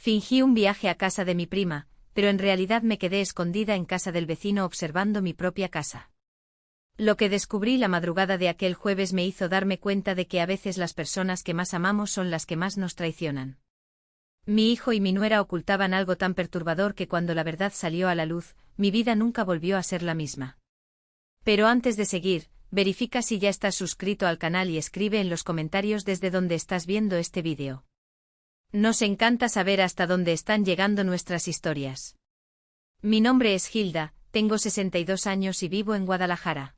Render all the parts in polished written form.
Fingí un viaje a casa de mi prima, pero en realidad me quedé escondida en casa del vecino observando mi propia casa. Lo que descubrí la madrugada de aquel jueves me hizo darme cuenta de que a veces las personas que más amamos son las que más nos traicionan. Mi hijo y mi nuera ocultaban algo tan perturbador que cuando la verdad salió a la luz, mi vida nunca volvió a ser la misma. Pero antes de seguir, verifica si ya estás suscrito al canal y escribe en los comentarios desde donde estás viendo este vídeo. Nos encanta saber hasta dónde están llegando nuestras historias. Mi nombre es Hilda, tengo 62 años y vivo en Guadalajara.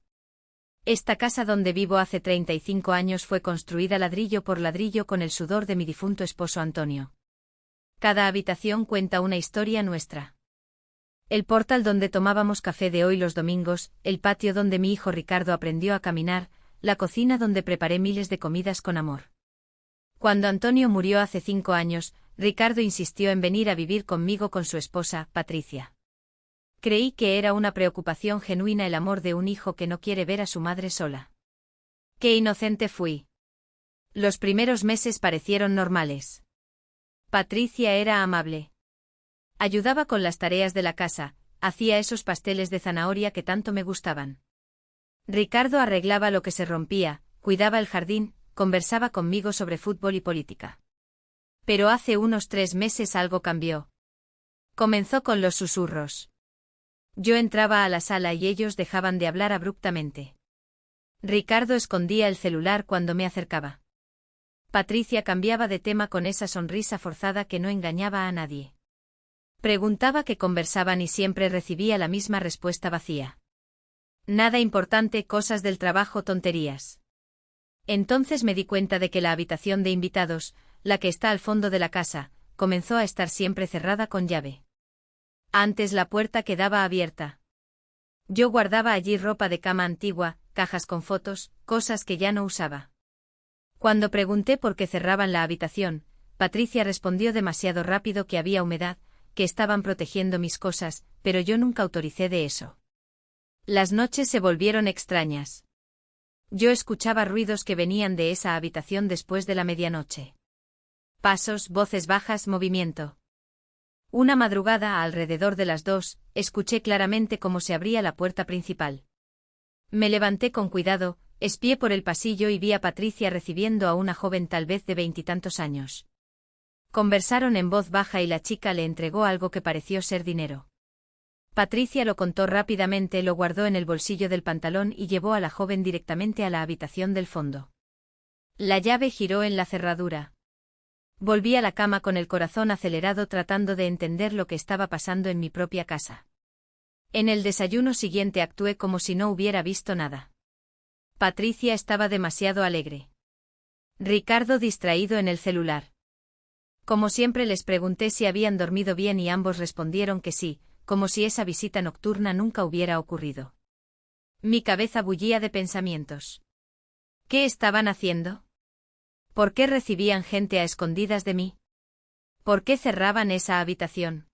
Esta casa donde vivo hace 35 años fue construida ladrillo por ladrillo con el sudor de mi difunto esposo Antonio. Cada habitación cuenta una historia nuestra. El portal donde tomábamos café de hoy los domingos, el patio donde mi hijo Ricardo aprendió a caminar, la cocina donde preparé miles de comidas con amor. Cuando Antonio murió hace 5 años, Ricardo insistió en venir a vivir conmigo con su esposa, Patricia. Creí que era una preocupación genuina el amor de un hijo que no quiere ver a su madre sola. ¡Qué inocente fui! Los primeros meses parecieron normales. Patricia era amable. Ayudaba con las tareas de la casa, hacía esos pasteles de zanahoria que tanto me gustaban. Ricardo arreglaba lo que se rompía, cuidaba el jardín, conversaba conmigo sobre fútbol y política. Pero hace unos 3 meses algo cambió. Comenzó con los susurros. Yo entraba a la sala y ellos dejaban de hablar abruptamente. Ricardo escondía el celular cuando me acercaba. Patricia cambiaba de tema con esa sonrisa forzada que no engañaba a nadie. Preguntaba qué conversaban y siempre recibía la misma respuesta vacía. Nada importante, cosas del trabajo, tonterías. Entonces me di cuenta de que la habitación de invitados, la que está al fondo de la casa, comenzó a estar siempre cerrada con llave. Antes la puerta quedaba abierta. Yo guardaba allí ropa de cama antigua, cajas con fotos, cosas que ya no usaba. Cuando pregunté por qué cerraban la habitación, Patricia respondió demasiado rápido que había humedad, que estaban protegiendo mis cosas, pero yo nunca autoricé de eso. Las noches se volvieron extrañas. Yo escuchaba ruidos que venían de esa habitación después de la medianoche. Pasos, voces bajas, movimiento. Una madrugada, alrededor de las 2, escuché claramente cómo se abría la puerta principal. Me levanté con cuidado, espié por el pasillo y vi a Patricia recibiendo a una joven tal vez de 20 y tantos años. Conversaron en voz baja y la chica le entregó algo que pareció ser dinero. Patricia lo contó rápidamente, lo guardó en el bolsillo del pantalón y llevó a la joven directamente a la habitación del fondo. La llave giró en la cerradura. Volví a la cama con el corazón acelerado tratando de entender lo que estaba pasando en mi propia casa. En el desayuno siguiente actué como si no hubiera visto nada. Patricia estaba demasiado alegre. Ricardo distraído en el celular. Como siempre les pregunté si habían dormido bien y ambos respondieron que sí, como si esa visita nocturna nunca hubiera ocurrido. Mi cabeza bullía de pensamientos. ¿Qué estaban haciendo? ¿Por qué recibían gente a escondidas de mí? ¿Por qué cerraban esa habitación?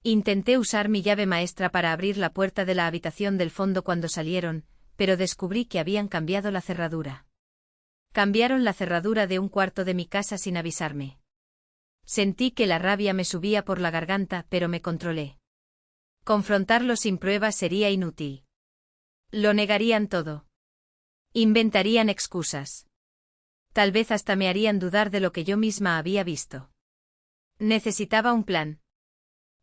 Intenté usar mi llave maestra para abrir la puerta de la habitación del fondo cuando salieron, pero descubrí que habían cambiado la cerradura. Cambiaron la cerradura de un cuarto de mi casa sin avisarme. Sentí que la rabia me subía por la garganta, pero me controlé. Confrontarlo sin pruebas sería inútil. Lo negarían todo. Inventarían excusas. Tal vez hasta me harían dudar de lo que yo misma había visto. Necesitaba un plan.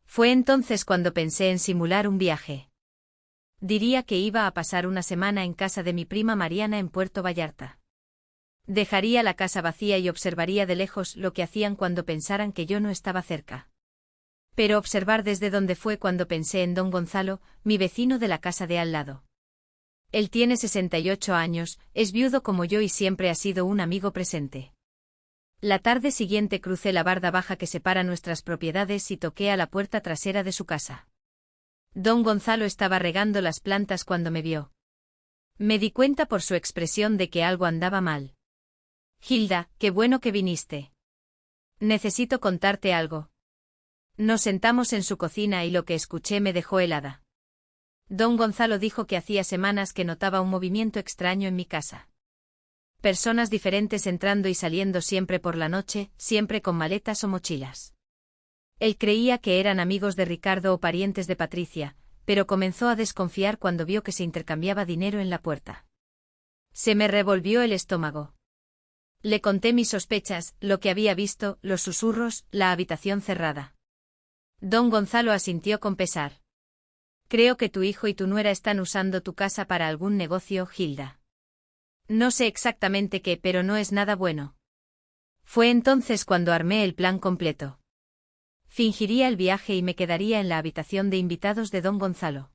Fue entonces cuando pensé en simular un viaje. Diría que iba a pasar una semana en casa de mi prima Mariana en Puerto Vallarta. Dejaría la casa vacía y observaría de lejos lo que hacían cuando pensaran que yo no estaba cerca. Pero observar desde donde fue cuando pensé en don Gonzalo, mi vecino de la casa de al lado. Él tiene 68 años, es viudo como yo y siempre ha sido un amigo presente. La tarde siguiente crucé la barda baja que separa nuestras propiedades y toqué a la puerta trasera de su casa. Don Gonzalo estaba regando las plantas cuando me vio. Me di cuenta por su expresión de que algo andaba mal. Hilda, qué bueno que viniste. Necesito contarte algo. Nos sentamos en su cocina y lo que escuché me dejó helada. Don Gonzalo dijo que hacía semanas que notaba un movimiento extraño en mi casa. Personas diferentes entrando y saliendo siempre por la noche, siempre con maletas o mochilas. Él creía que eran amigos de Ricardo o parientes de Patricia, pero comenzó a desconfiar cuando vio que se intercambiaba dinero en la puerta. Se me revolvió el estómago. Le conté mis sospechas, lo que había visto, los susurros, la habitación cerrada. Don Gonzalo asintió con pesar. Creo que tu hijo y tu nuera están usando tu casa para algún negocio, Hilda. No sé exactamente qué, pero no es nada bueno. Fue entonces cuando armé el plan completo. Fingiría el viaje y me quedaría en la habitación de invitados de don Gonzalo.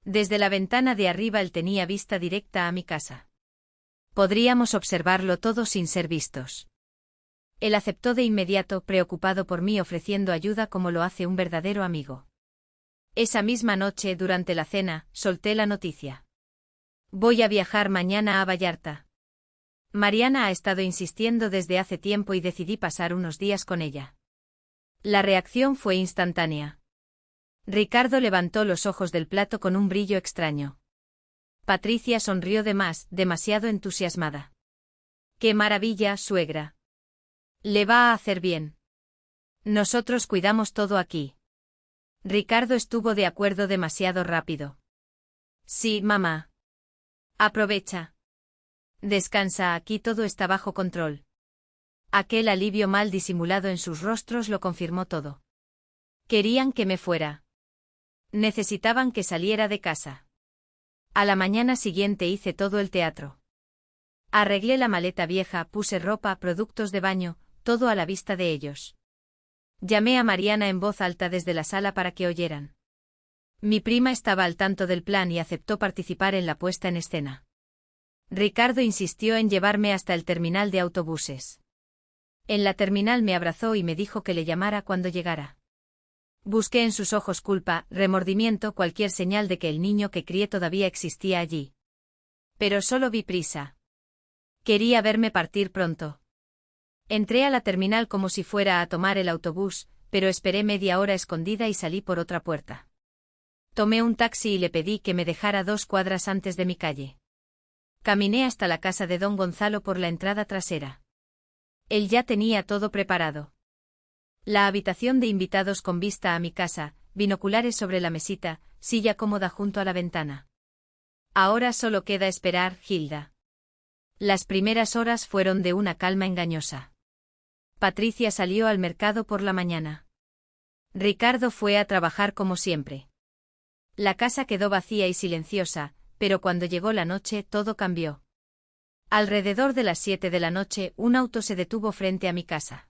Desde la ventana de arriba él tenía vista directa a mi casa. Podríamos observarlo todo sin ser vistos. Él aceptó de inmediato, preocupado por mí, ofreciendo ayuda como lo hace un verdadero amigo. Esa misma noche, durante la cena, solté la noticia. Voy a viajar mañana a Vallarta. Mariana ha estado insistiendo desde hace tiempo y decidí pasar unos días con ella. La reacción fue instantánea. Ricardo levantó los ojos del plato con un brillo extraño. Patricia sonrió demasiado entusiasmada. ¡Qué maravilla, suegra! Le va a hacer bien. Nosotros cuidamos todo aquí. Ricardo estuvo de acuerdo demasiado rápido. Sí, mamá. Aprovecha. Descansa, aquí todo está bajo control. Aquel alivio mal disimulado en sus rostros lo confirmó todo. Querían que me fuera. Necesitaban que saliera de casa. A la mañana siguiente hice todo el teatro. Arreglé la maleta vieja, puse ropa, productos de baño, todo a la vista de ellos. Llamé a Mariana en voz alta desde la sala para que oyeran. Mi prima estaba al tanto del plan y aceptó participar en la puesta en escena. Ricardo insistió en llevarme hasta el terminal de autobuses. En la terminal me abrazó y me dijo que le llamara cuando llegara. Busqué en sus ojos culpa, remordimiento, cualquier señal de que el niño que crié todavía existía allí. Pero solo vi prisa. Quería verme partir pronto. Entré a la terminal como si fuera a tomar el autobús, pero esperé media hora escondida y salí por otra puerta. Tomé un taxi y le pedí que me dejara 2 cuadras antes de mi calle. Caminé hasta la casa de don Gonzalo por la entrada trasera. Él ya tenía todo preparado. La habitación de invitados con vista a mi casa, binoculares sobre la mesita, silla cómoda junto a la ventana. Ahora solo queda esperar, Hilda. Las primeras horas fueron de una calma engañosa. Patricia salió al mercado por la mañana. Ricardo fue a trabajar como siempre. La casa quedó vacía y silenciosa, pero cuando llegó la noche todo cambió. Alrededor de las 7 de la noche, un auto se detuvo frente a mi casa.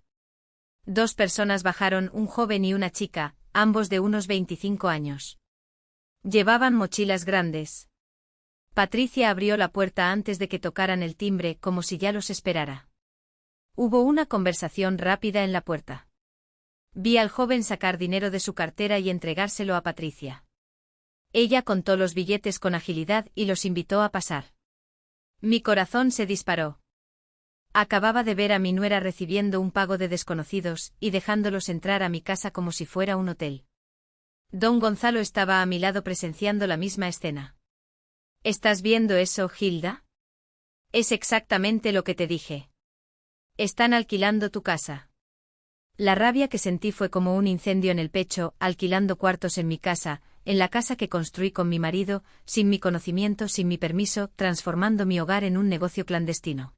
2 personas bajaron, un joven y una chica, ambos de unos 25 años. Llevaban mochilas grandes. Patricia abrió la puerta antes de que tocaran el timbre, como si ya los esperara. Hubo una conversación rápida en la puerta. Vi al joven sacar dinero de su cartera y entregárselo a Patricia. Ella contó los billetes con agilidad y los invitó a pasar. Mi corazón se disparó. Acababa de ver a mi nuera recibiendo un pago de desconocidos y dejándolos entrar a mi casa como si fuera un hotel. Don Gonzalo estaba a mi lado presenciando la misma escena. ¿Estás viendo eso, Hilda? Es exactamente lo que te dije. Están alquilando tu casa. La rabia que sentí fue como un incendio en el pecho, alquilando cuartos en mi casa, en la casa que construí con mi marido, sin mi conocimiento, sin mi permiso, transformando mi hogar en un negocio clandestino.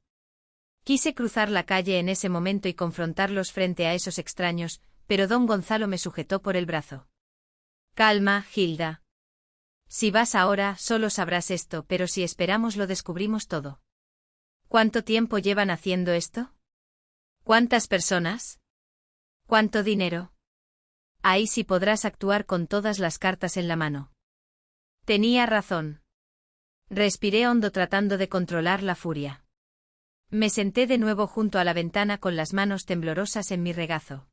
Quise cruzar la calle en ese momento y confrontarlos frente a esos extraños, pero don Gonzalo me sujetó por el brazo. Calma, Hilda. Si vas ahora, solo sabrás esto, pero si esperamos lo descubrimos todo. ¿Cuánto tiempo llevan haciendo esto? ¿Cuántas personas? ¿Cuánto dinero? Ahí sí podrás actuar con todas las cartas en la mano. Tenía razón. Respiré hondo tratando de controlar la furia. Me senté de nuevo junto a la ventana con las manos temblorosas en mi regazo.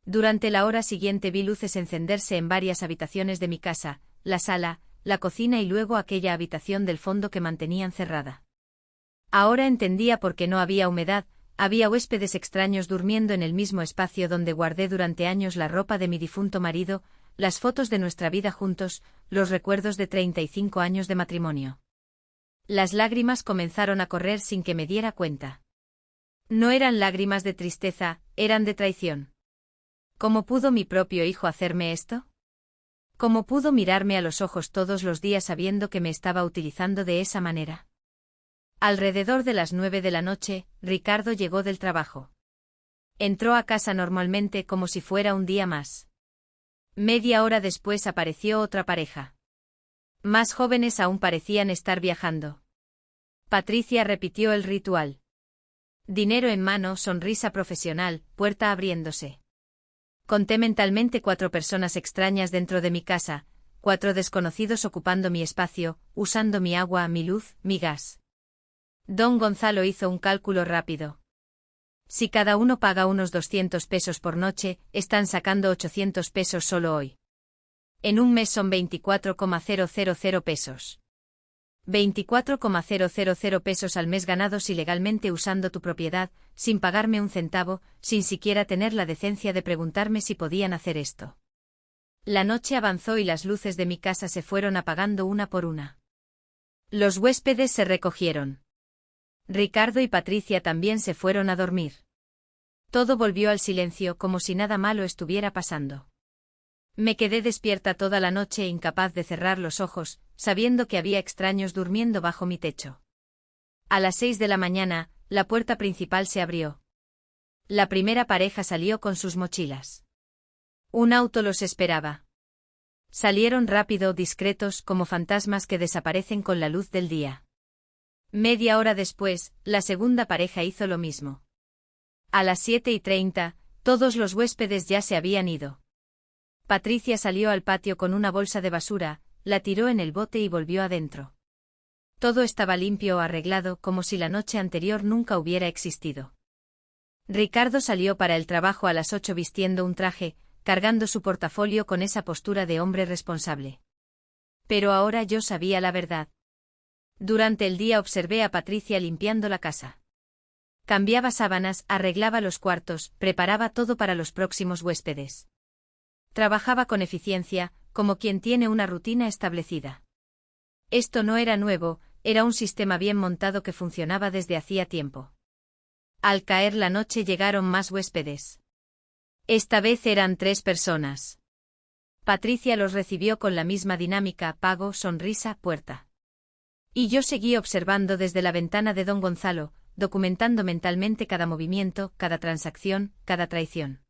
Durante la hora siguiente vi luces encenderse en varias habitaciones de mi casa, la sala, la cocina y luego aquella habitación del fondo que mantenían cerrada. Ahora entendía por qué no había humedad. Había huéspedes extraños durmiendo en el mismo espacio donde guardé durante años la ropa de mi difunto marido, las fotos de nuestra vida juntos, los recuerdos de 35 años de matrimonio. Las lágrimas comenzaron a correr sin que me diera cuenta. No eran lágrimas de tristeza, eran de traición. ¿Cómo pudo mi propio hijo hacerme esto? ¿Cómo pudo mirarme a los ojos todos los días sabiendo que me estaba utilizando de esa manera? Alrededor de las 9 de la noche, Ricardo llegó del trabajo. Entró a casa normalmente como si fuera un día más. Media hora después apareció otra pareja. Más jóvenes aún parecían estar viajando. Patricia repitió el ritual. Dinero en mano, sonrisa profesional, puerta abriéndose. Conté mentalmente 4 personas extrañas dentro de mi casa, 4 desconocidos ocupando mi espacio, usando mi agua, mi luz, mi gas. Don Gonzalo hizo un cálculo rápido. Si cada uno paga unos 200 pesos por noche, están sacando 800 pesos solo hoy. En un mes son 24,000 pesos. 24,000 pesos al mes ganados ilegalmente usando tu propiedad, sin pagarme un centavo, sin siquiera tener la decencia de preguntarme si podían hacer esto. La noche avanzó y las luces de mi casa se fueron apagando una por una. Los huéspedes se recogieron. Ricardo y Patricia también se fueron a dormir. Todo volvió al silencio como si nada malo estuviera pasando. Me quedé despierta toda la noche incapaz de cerrar los ojos, sabiendo que había extraños durmiendo bajo mi techo. A las 6 de la mañana, la puerta principal se abrió. La primera pareja salió con sus mochilas. Un auto los esperaba. Salieron rápido, discretos, como fantasmas que desaparecen con la luz del día. Media hora después, la segunda pareja hizo lo mismo. A las 7:30, todos los huéspedes ya se habían ido. Patricia salió al patio con una bolsa de basura, la tiró en el bote y volvió adentro. Todo estaba limpio o arreglado como si la noche anterior nunca hubiera existido. Ricardo salió para el trabajo a las 8 vistiendo un traje, cargando su portafolio con esa postura de hombre responsable. Pero ahora yo sabía la verdad. Durante el día observé a Patricia limpiando la casa. Cambiaba sábanas, arreglaba los cuartos, preparaba todo para los próximos huéspedes. Trabajaba con eficiencia, como quien tiene una rutina establecida. Esto no era nuevo, era un sistema bien montado que funcionaba desde hacía tiempo. Al caer la noche llegaron más huéspedes. Esta vez eran 3 personas. Patricia los recibió con la misma dinámica, pago, sonrisa, puerta. Y yo seguí observando desde la ventana de don Gonzalo, documentando mentalmente cada movimiento, cada transacción, cada traición.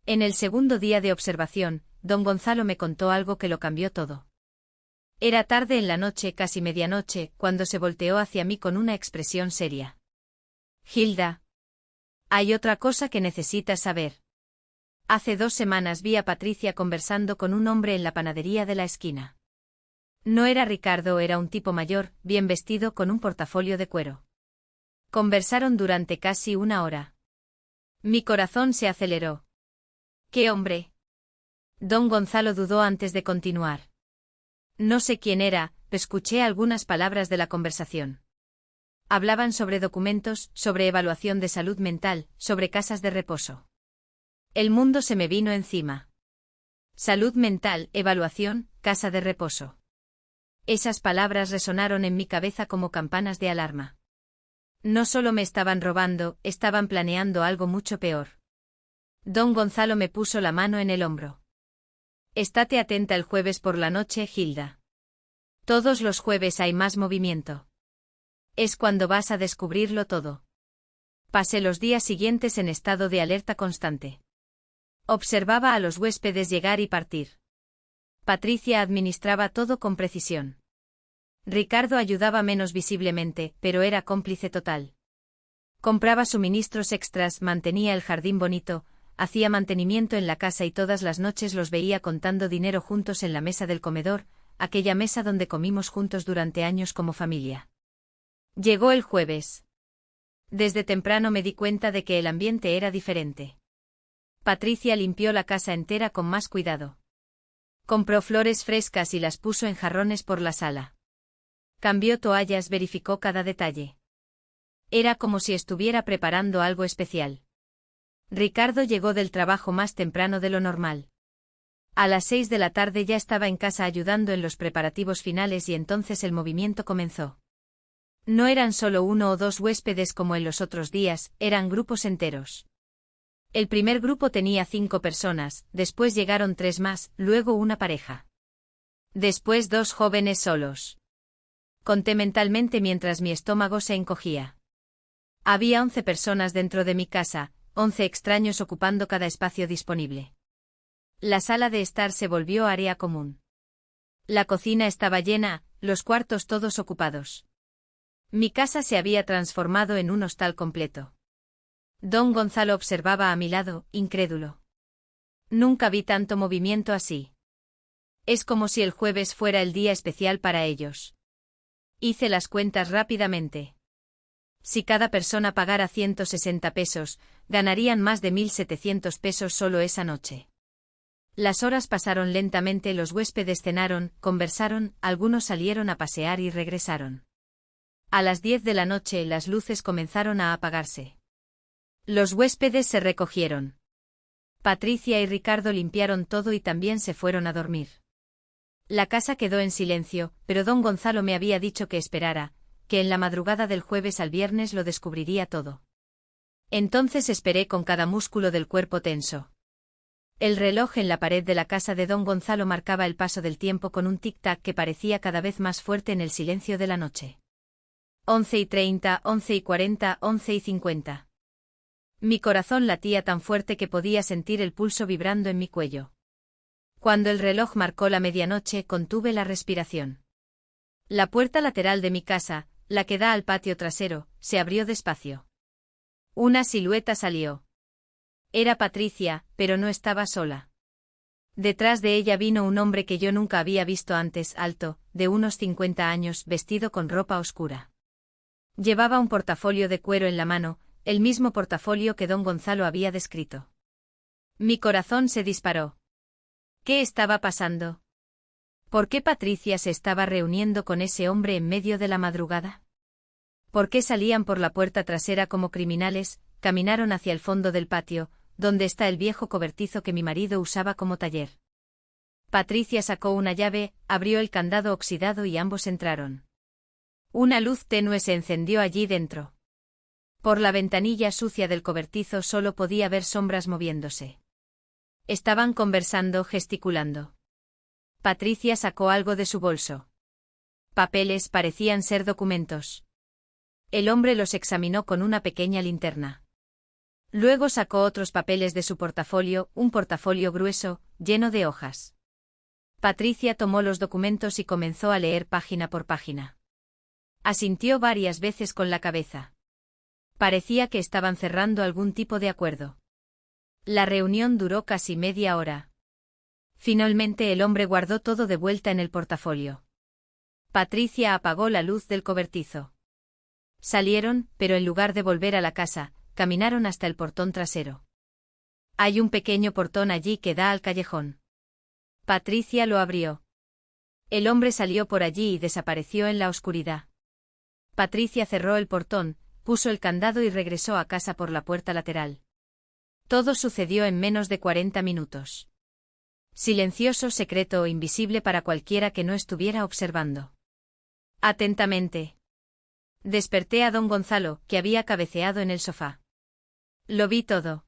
En el segundo día de observación, don Gonzalo me contó algo que lo cambió todo. Era tarde en la noche, casi medianoche, cuando se volteó hacia mí con una expresión seria. Hilda. Hay otra cosa que necesitas saber. Hace 2 semanas vi a Patricia conversando con un hombre en la panadería de la esquina. No era Ricardo, era un tipo mayor, bien vestido con un portafolio de cuero. Conversaron durante casi 1 hora. Mi corazón se aceleró. ¿Qué hombre? Don Gonzalo dudó antes de continuar. No sé quién era, escuché algunas palabras de la conversación. Hablaban sobre documentos, sobre evaluación de salud mental, sobre casas de reposo. El mundo se me vino encima. Salud mental, evaluación, casa de reposo. Esas palabras resonaron en mi cabeza como campanas de alarma. No solo me estaban robando, estaban planeando algo mucho peor. Don Gonzalo me puso la mano en el hombro. Estate atenta el jueves por la noche, Hilda. Todos los jueves hay más movimiento. Es cuando vas a descubrirlo todo. Pasé los días siguientes en estado de alerta constante. Observaba a los huéspedes llegar y partir. Patricia administraba todo con precisión. Ricardo ayudaba menos visiblemente, pero era cómplice total. Compraba suministros extras, mantenía el jardín bonito, hacía mantenimiento en la casa y todas las noches los veía contando dinero juntos en la mesa del comedor, aquella mesa donde comimos juntos durante años como familia. Llegó el jueves. Desde temprano me di cuenta de que el ambiente era diferente. Patricia limpió la casa entera con más cuidado. Compró flores frescas y las puso en jarrones por la sala. Cambió toallas, verificó cada detalle. Era como si estuviera preparando algo especial. Ricardo llegó del trabajo más temprano de lo normal. A las 6 de la tarde ya estaba en casa ayudando en los preparativos finales y entonces el movimiento comenzó. No eran solo 1 o 2 huéspedes como en los otros días, eran grupos enteros. El primer grupo tenía 5 personas, después llegaron 3 más, luego una pareja. Después 2 jóvenes solos. Conté mentalmente mientras mi estómago se encogía. Había 11 personas dentro de mi casa, 11 extraños ocupando cada espacio disponible. La sala de estar se volvió área común. La cocina estaba llena, los cuartos todos ocupados. Mi casa se había transformado en un hostal completo. Don Gonzalo observaba a mi lado, incrédulo. Nunca vi tanto movimiento así. Es como si el jueves fuera el día especial para ellos. Hice las cuentas rápidamente. Si cada persona pagara 160 pesos, ganarían más de 1.700 pesos solo esa noche. Las horas pasaron lentamente, los huéspedes cenaron, conversaron, algunos salieron a pasear y regresaron. A las 10 de la noche las luces comenzaron a apagarse. Los huéspedes se recogieron. Patricia y Ricardo limpiaron todo y también se fueron a dormir. La casa quedó en silencio, pero don Gonzalo me había dicho que esperara, que en la madrugada del jueves al viernes lo descubriría todo. Entonces esperé con cada músculo del cuerpo tenso. El reloj en la pared de la casa de don Gonzalo marcaba el paso del tiempo con un tic-tac que parecía cada vez más fuerte en el silencio de la noche. 11:30, 11:40, 11:50. Mi corazón latía tan fuerte que podía sentir el pulso vibrando en mi cuello. Cuando el reloj marcó la medianoche, contuve la respiración. La puerta lateral de mi casa, la que da al patio trasero, se abrió despacio. Una silueta salió. Era Patricia, pero no estaba sola. Detrás de ella vino un hombre que yo nunca había visto antes, alto, de unos 50 años, vestido con ropa oscura. Llevaba un portafolio de cuero en la mano, el mismo portafolio que don Gonzalo había descrito. Mi corazón se disparó. ¿Qué estaba pasando? ¿Por qué Patricia se estaba reuniendo con ese hombre en medio de la madrugada? ¿Por qué salían por la puerta trasera como criminales, caminaron hacia el fondo del patio, donde está el viejo cobertizo que mi marido usaba como taller? Patricia sacó una llave, abrió el candado oxidado y ambos entraron. Una luz tenue se encendió allí dentro. Por la ventanilla sucia del cobertizo solo podía ver sombras moviéndose. Estaban conversando, gesticulando. Patricia sacó algo de su bolso. Papeles, parecían ser documentos. El hombre los examinó con una pequeña linterna. Luego sacó otros papeles de su portafolio, un portafolio grueso, lleno de hojas. Patricia tomó los documentos y comenzó a leer página por página. Asintió varias veces con la cabeza. Parecía que estaban cerrando algún tipo de acuerdo. La reunión duró casi media hora. Finalmente el hombre guardó todo de vuelta en el portafolio. Patricia apagó la luz del cobertizo. Salieron, pero en lugar de volver a la casa, caminaron hasta el portón trasero. Hay un pequeño portón allí que da al callejón. Patricia lo abrió. El hombre salió por allí y desapareció en la oscuridad. Patricia cerró el portón, puso el candado y regresó a casa por la puerta lateral. Todo sucedió en menos de 40 minutos. Silencioso, secreto o invisible para cualquiera que no estuviera observando. Atentamente. Desperté a don Gonzalo, que había cabeceado en el sofá. Lo vi todo.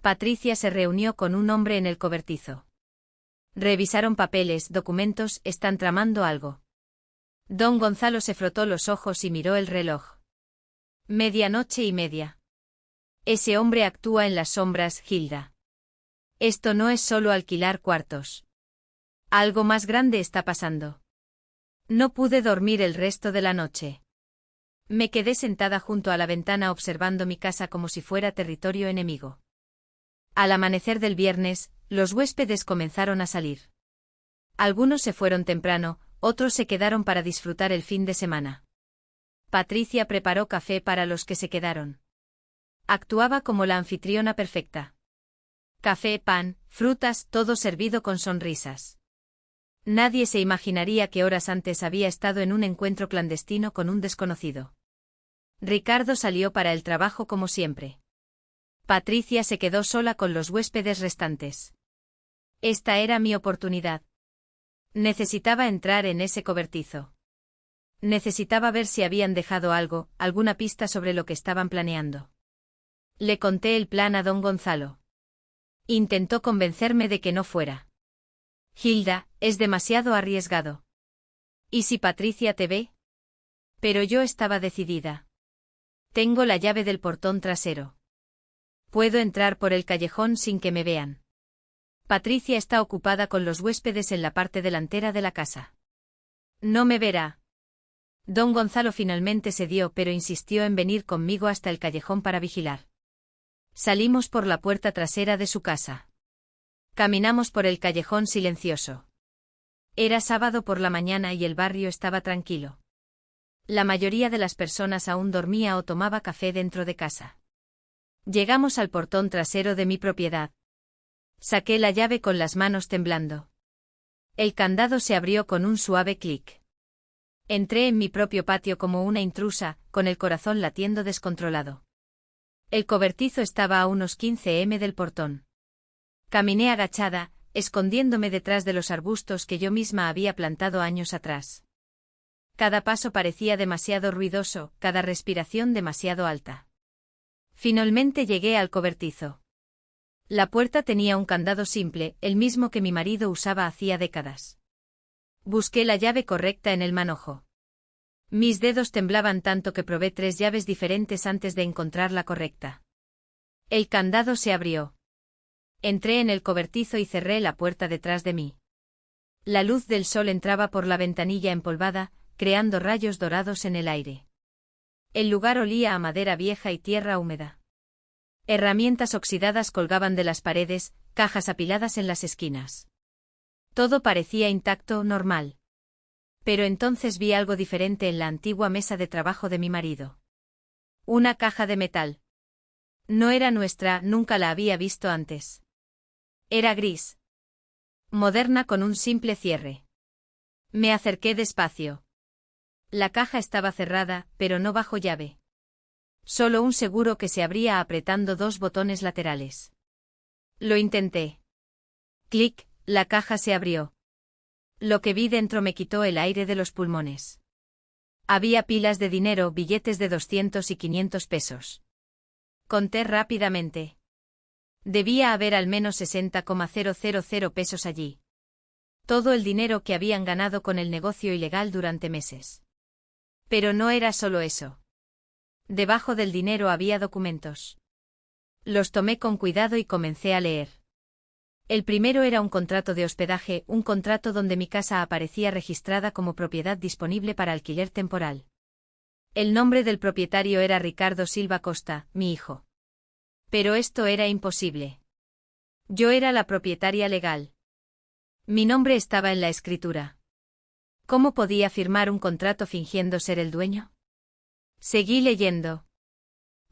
Patricia se reunió con un hombre en el cobertizo. Revisaron papeles, documentos, están tramando algo. Don Gonzalo se frotó los ojos y miró el reloj. 00:30. Ese hombre actúa en las sombras, Hilda. Esto no es solo alquilar cuartos. Algo más grande está pasando. No pude dormir el resto de la noche. Me quedé sentada junto a la ventana observando mi casa como si fuera territorio enemigo. Al amanecer del viernes, los huéspedes comenzaron a salir. Algunos se fueron temprano, otros se quedaron para disfrutar el fin de semana. Patricia preparó café para los que se quedaron. Actuaba como la anfitriona perfecta. Café, pan, frutas, todo servido con sonrisas. Nadie se imaginaría que horas antes había estado en un encuentro clandestino con un desconocido. Ricardo salió para el trabajo como siempre. Patricia se quedó sola con los huéspedes restantes. Esta era mi oportunidad. Necesitaba entrar en ese cobertizo. Necesitaba ver si habían dejado algo, alguna pista sobre lo que estaban planeando. Le conté el plan a don Gonzalo. Intentó convencerme de que no fuera. Hilda, es demasiado arriesgado. ¿Y si Patricia te ve? Pero yo estaba decidida. Tengo la llave del portón trasero. Puedo entrar por el callejón sin que me vean. Patricia está ocupada con los huéspedes en la parte delantera de la casa. No me verá. Don Gonzalo finalmente cedió, pero insistió en venir conmigo hasta el callejón para vigilar. Salimos por la puerta trasera de su casa. Caminamos por el callejón silencioso. Era sábado por la mañana y el barrio estaba tranquilo. La mayoría de las personas aún dormía o tomaba café dentro de casa. Llegamos al portón trasero de mi propiedad. Saqué la llave con las manos temblando. El candado se abrió con un suave clic. Entré en mi propio patio como una intrusa, con el corazón latiendo descontrolado. El cobertizo estaba a unos 15 m del portón. Caminé agachada, escondiéndome detrás de los arbustos que yo misma había plantado años atrás. Cada paso parecía demasiado ruidoso, cada respiración demasiado alta. Finalmente llegué al cobertizo. La puerta tenía un candado simple, el mismo que mi marido usaba hacía décadas. Busqué la llave correcta en el manojo. Mis dedos temblaban tanto que probé 3 llaves diferentes antes de encontrar la correcta. El candado se abrió. Entré en el cobertizo y cerré la puerta detrás de mí. La luz del sol entraba por la ventanilla empolvada, creando rayos dorados en el aire. El lugar olía a madera vieja y tierra húmeda. Herramientas oxidadas colgaban de las paredes, cajas apiladas en las esquinas. Todo parecía intacto, normal. Pero entonces vi algo diferente en la antigua mesa de trabajo de mi marido. Una caja de metal. No era nuestra, nunca la había visto antes. Era gris. Moderna con un simple cierre. Me acerqué despacio. La caja estaba cerrada, pero no bajo llave. Solo un seguro que se abría apretando 2 botones laterales. Lo intenté. Clic, la caja se abrió. Lo que vi dentro me quitó el aire de los pulmones. Había pilas de dinero, billetes de 200 y 500 pesos. Conté rápidamente. Debía haber al menos 60,000 pesos allí. Todo el dinero que habían ganado con el negocio ilegal durante meses. Pero no era solo eso. Debajo del dinero había documentos. Los tomé con cuidado y comencé a leer. El primero era un contrato de hospedaje, un contrato donde mi casa aparecía registrada como propiedad disponible para alquiler temporal. El nombre del propietario era Ricardo Silva Costa, mi hijo. Pero esto era imposible. Yo era la propietaria legal. Mi nombre estaba en la escritura. ¿Cómo podía firmar un contrato fingiendo ser el dueño? Seguí leyendo.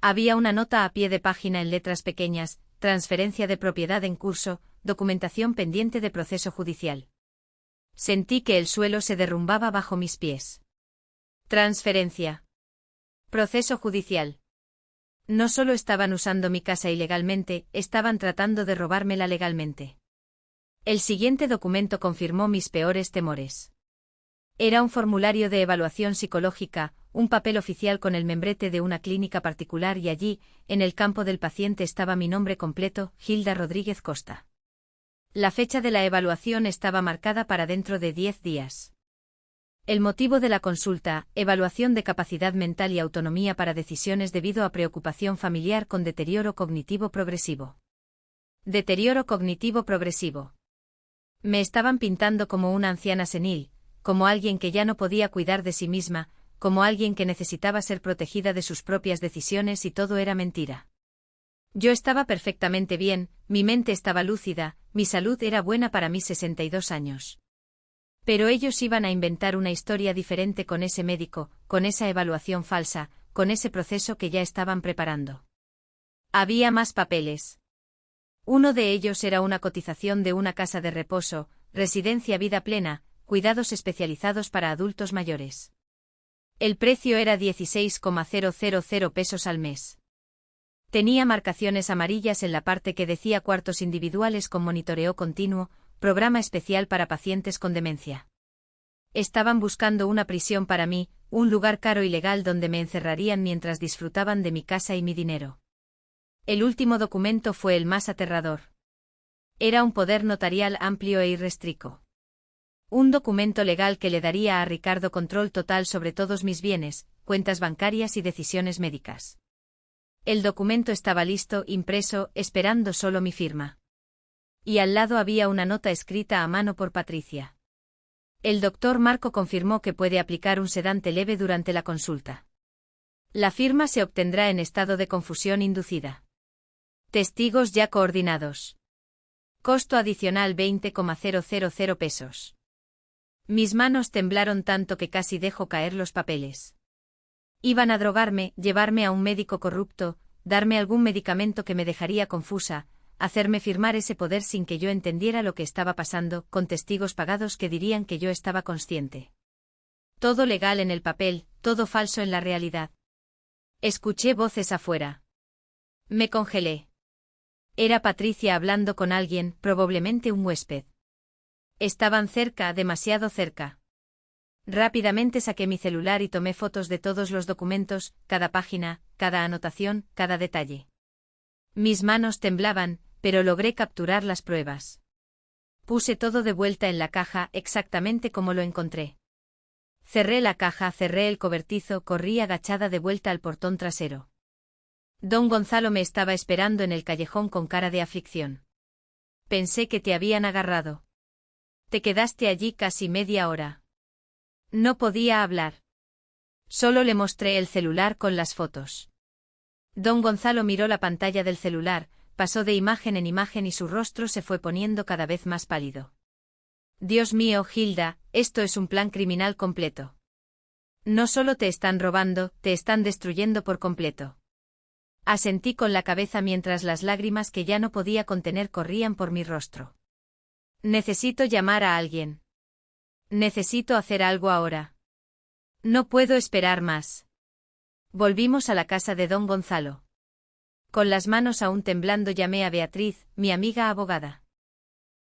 Había una nota a pie de página en letras pequeñas: transferencia de propiedad en curso, documentación pendiente de proceso judicial. Sentí que el suelo se derrumbaba bajo mis pies. Transferencia. Proceso judicial. No solo estaban usando mi casa ilegalmente, estaban tratando de robármela legalmente. El siguiente documento confirmó mis peores temores. Era un formulario de evaluación psicológica, un papel oficial con el membrete de una clínica particular y allí, en el campo del paciente estaba mi nombre completo, Hilda Rodríguez Costa. La fecha de la evaluación estaba marcada para dentro de 10 días. El motivo de la consulta: evaluación de capacidad mental y autonomía para decisiones debido a preocupación familiar con deterioro cognitivo progresivo. Deterioro cognitivo progresivo. Me estaban pintando como una anciana senil, como alguien que ya no podía cuidar de sí misma, como alguien que necesitaba ser protegida de sus propias decisiones, y todo era mentira. Yo estaba perfectamente bien, mi mente estaba lúcida, mi salud era buena para mis 62 años. Pero ellos iban a inventar una historia diferente con ese médico, con esa evaluación falsa, con ese proceso que ya estaban preparando. Había más papeles. Uno de ellos era una cotización de una casa de reposo, residencia vida plena, cuidados especializados para adultos mayores. El precio era 16,000 pesos al mes. Tenía marcaciones amarillas en la parte que decía cuartos individuales con monitoreo continuo, programa especial para pacientes con demencia. Estaban buscando una prisión para mí, un lugar caro y legal donde me encerrarían mientras disfrutaban de mi casa y mi dinero. El último documento fue el más aterrador. Era un poder notarial amplio e irrestricto. Un documento legal que le daría a Ricardo control total sobre todos mis bienes, cuentas bancarias y decisiones médicas. El documento estaba listo, impreso, esperando solo mi firma. Y al lado había una nota escrita a mano por Patricia. El doctor Marco confirmó que puede aplicar un sedante leve durante la consulta. La firma se obtendrá en estado de confusión inducida. Testigos ya coordinados. Costo adicional 20,000 pesos. Mis manos temblaron tanto que casi dejo caer los papeles. Iban a drogarme, llevarme a un médico corrupto, darme algún medicamento que me dejaría confusa, hacerme firmar ese poder sin que yo entendiera lo que estaba pasando, con testigos pagados que dirían que yo estaba consciente. Todo legal en el papel, todo falso en la realidad. Escuché voces afuera. Me congelé. Era Patricia hablando con alguien, probablemente un huésped. Estaban cerca, demasiado cerca. Rápidamente saqué mi celular y tomé fotos de todos los documentos, cada página, cada anotación, cada detalle. Mis manos temblaban, pero logré capturar las pruebas. Puse todo de vuelta en la caja, exactamente como lo encontré. Cerré la caja, cerré el cobertizo, corrí agachada de vuelta al portón trasero. Don Gonzalo me estaba esperando en el callejón con cara de aflicción. Pensé que te habían agarrado. Te quedaste allí casi media hora. No podía hablar. Solo le mostré el celular con las fotos. Don Gonzalo miró la pantalla del celular, pasó de imagen en imagen y su rostro se fue poniendo cada vez más pálido. Dios mío, Hilda, esto es un plan criminal completo. No solo te están robando, te están destruyendo por completo. Asentí con la cabeza mientras las lágrimas que ya no podía contener corrían por mi rostro. Necesito llamar a alguien. Necesito hacer algo ahora. No puedo esperar más. Volvimos a la casa de don Gonzalo. Con las manos aún temblando llamé a Beatriz, mi amiga abogada.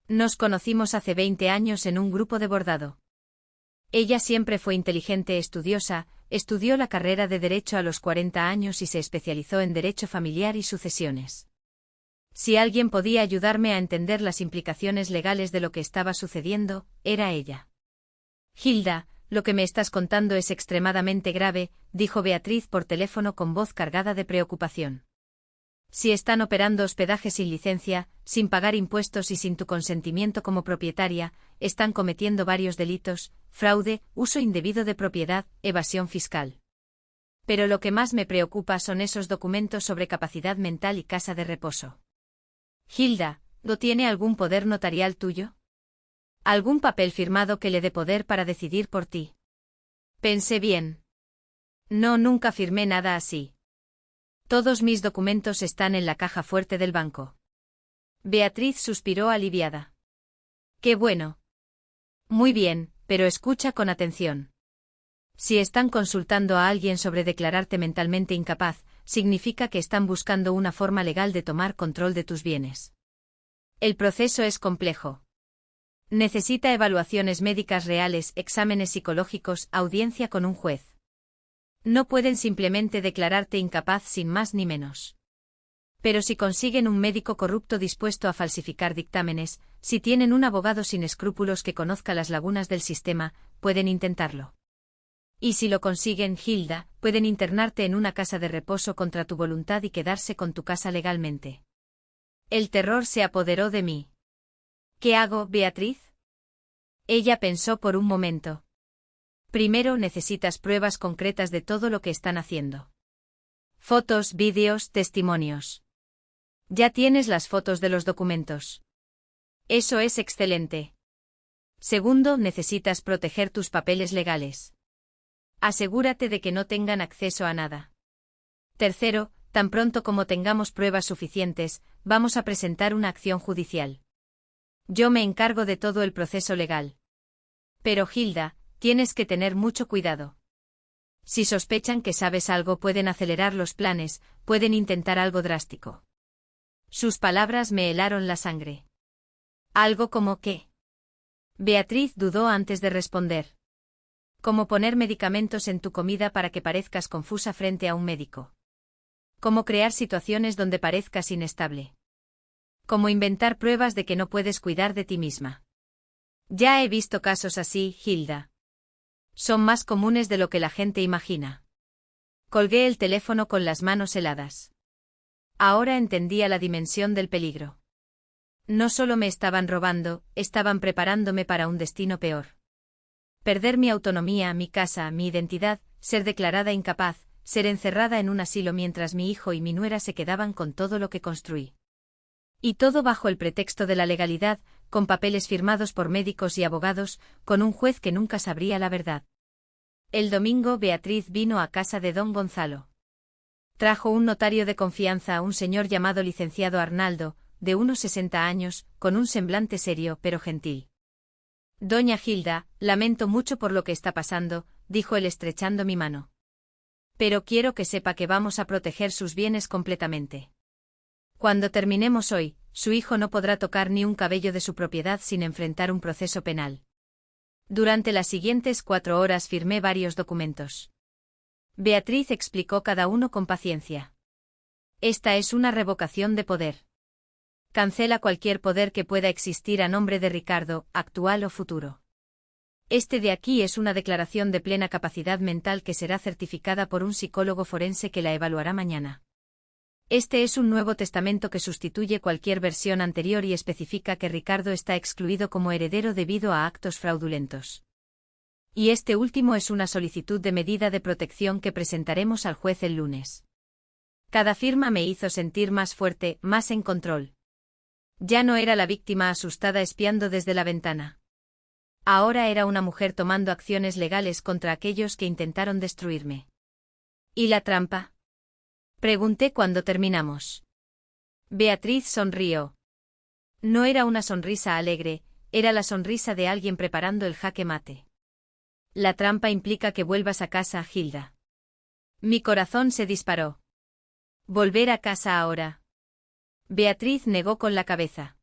Nos conocimos hace 20 años en un grupo de bordado. Ella siempre fue inteligente, estudiosa, estudió la carrera de Derecho a los 40 años y se especializó en Derecho Familiar y Sucesiones. Si alguien podía ayudarme a entender las implicaciones legales de lo que estaba sucediendo, era ella. Hilda, lo que me estás contando es extremadamente grave, dijo Beatriz por teléfono con voz cargada de preocupación. Si están operando hospedaje sin licencia, sin pagar impuestos y sin tu consentimiento como propietaria, están cometiendo varios delitos: fraude, uso indebido de propiedad, evasión fiscal. Pero lo que más me preocupa son esos documentos sobre capacidad mental y casa de reposo. Hilda, ¿no tiene algún poder notarial tuyo? ¿Algún papel firmado que le dé poder para decidir por ti? Pensé bien. No, nunca firmé nada así. Todos mis documentos están en la caja fuerte del banco. Beatriz suspiró aliviada. Qué bueno. Muy bien, pero escucha con atención. Si están consultando a alguien sobre declararte mentalmente incapaz, significa que están buscando una forma legal de tomar control de tus bienes. El proceso es complejo. Necesita evaluaciones médicas reales, exámenes psicológicos, audiencia con un juez. No pueden simplemente declararte incapaz sin más ni menos. Pero si consiguen un médico corrupto dispuesto a falsificar dictámenes, si tienen un abogado sin escrúpulos que conozca las lagunas del sistema, pueden intentarlo. Y si lo consiguen, Hilda, pueden internarte en una casa de reposo contra tu voluntad y quedarse con tu casa legalmente. El terror se apoderó de mí. ¿Qué hago, Beatriz? Ella pensó por un momento. Primero necesitas pruebas concretas de todo lo que están haciendo. Fotos, vídeos, testimonios. Ya tienes las fotos de los documentos. Eso es excelente. Segundo, necesitas proteger tus papeles legales. Asegúrate de que no tengan acceso a nada. Tercero, tan pronto como tengamos pruebas suficientes, vamos a presentar una acción judicial. Yo me encargo de todo el proceso legal. Pero Hilda, tienes que tener mucho cuidado. Si sospechan que sabes algo, pueden acelerar los planes, pueden intentar algo drástico. Sus palabras me helaron la sangre. ¿Algo como qué? Beatriz dudó antes de responder. Como poner medicamentos en tu comida para que parezcas confusa frente a un médico. Cómo crear situaciones donde parezcas inestable. Cómo inventar pruebas de que no puedes cuidar de ti misma. Ya he visto casos así, Hilda. Son más comunes de lo que la gente imagina. Colgué el teléfono con las manos heladas. Ahora entendía la dimensión del peligro. No solo me estaban robando, estaban preparándome para un destino peor. Perder mi autonomía, mi casa, mi identidad, ser declarada incapaz, ser encerrada en un asilo mientras mi hijo y mi nuera se quedaban con todo lo que construí. Y todo bajo el pretexto de la legalidad, con papeles firmados por médicos y abogados, con un juez que nunca sabría la verdad. El domingo Beatriz vino a casa de don Gonzalo. Trajo un notario de confianza, un señor llamado licenciado Arnaldo, de unos 60 años, con un semblante serio pero gentil. Doña Hilda, lamento mucho por lo que está pasando, dijo él estrechando mi mano. Pero quiero que sepa que vamos a proteger sus bienes completamente. Cuando terminemos hoy, su hijo no podrá tocar ni un cabello de su propiedad sin enfrentar un proceso penal. Durante las siguientes 4 horas firmé varios documentos. Beatriz explicó cada uno con paciencia. Esta es una revocación de poder. Cancela cualquier poder que pueda existir a nombre de Ricardo, actual o futuro. Este de aquí es una declaración de plena capacidad mental que será certificada por un psicólogo forense que la evaluará mañana. Este es un nuevo testamento que sustituye cualquier versión anterior y especifica que Ricardo está excluido como heredero debido a actos fraudulentos. Y este último es una solicitud de medida de protección que presentaremos al juez el lunes. Cada firma me hizo sentir más fuerte, más en control. Ya no era la víctima asustada espiando desde la ventana. Ahora era una mujer tomando acciones legales contra aquellos que intentaron destruirme. ¿Y la trampa? Pregunté cuando terminamos. Beatriz sonrió. No era una sonrisa alegre, era la sonrisa de alguien preparando el jaque mate. La trampa implica que vuelvas a casa, Hilda. Mi corazón se disparó. ¿Volver a casa ahora? Beatriz negó con la cabeza.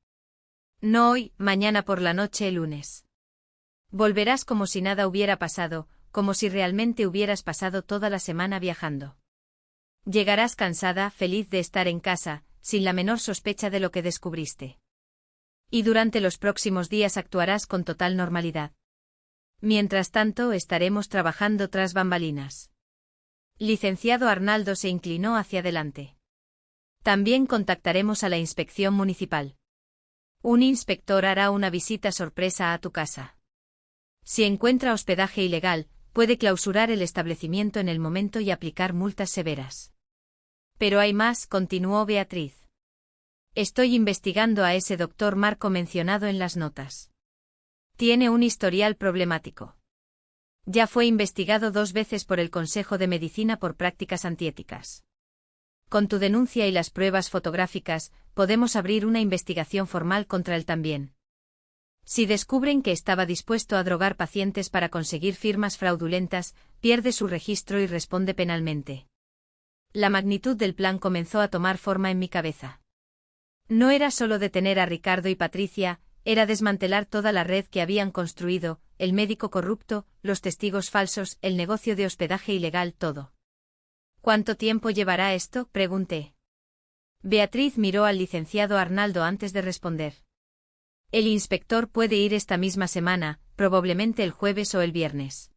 No hoy, mañana por la noche, el lunes. Volverás como si nada hubiera pasado, como si realmente hubieras pasado toda la semana viajando. Llegarás cansada, feliz de estar en casa, sin la menor sospecha de lo que descubriste. Y durante los próximos días actuarás con total normalidad. Mientras tanto, estaremos trabajando tras bambalinas. Licenciado Arnaldo se inclinó hacia adelante. También contactaremos a la inspección municipal. Un inspector hará una visita sorpresa a tu casa. Si encuentra hospedaje ilegal, puede clausurar el establecimiento en el momento y aplicar multas severas. Pero hay más, continuó Beatriz. Estoy investigando a ese doctor Marco mencionado en las notas. Tiene un historial problemático. Ya fue investigado 2 veces por el Consejo de Medicina por prácticas antiéticas. Con tu denuncia y las pruebas fotográficas, podemos abrir una investigación formal contra él también. Si descubren que estaba dispuesto a drogar pacientes para conseguir firmas fraudulentas, pierde su registro y responde penalmente. La magnitud del plan comenzó a tomar forma en mi cabeza. No era solo detener a Ricardo y Patricia, era desmantelar toda la red que habían construido, el médico corrupto, los testigos falsos, el negocio de hospedaje ilegal, todo. ¿Cuánto tiempo llevará esto?, pregunté. Beatriz miró al licenciado Arnaldo antes de responder. El inspector puede ir esta misma semana, probablemente el jueves o el viernes.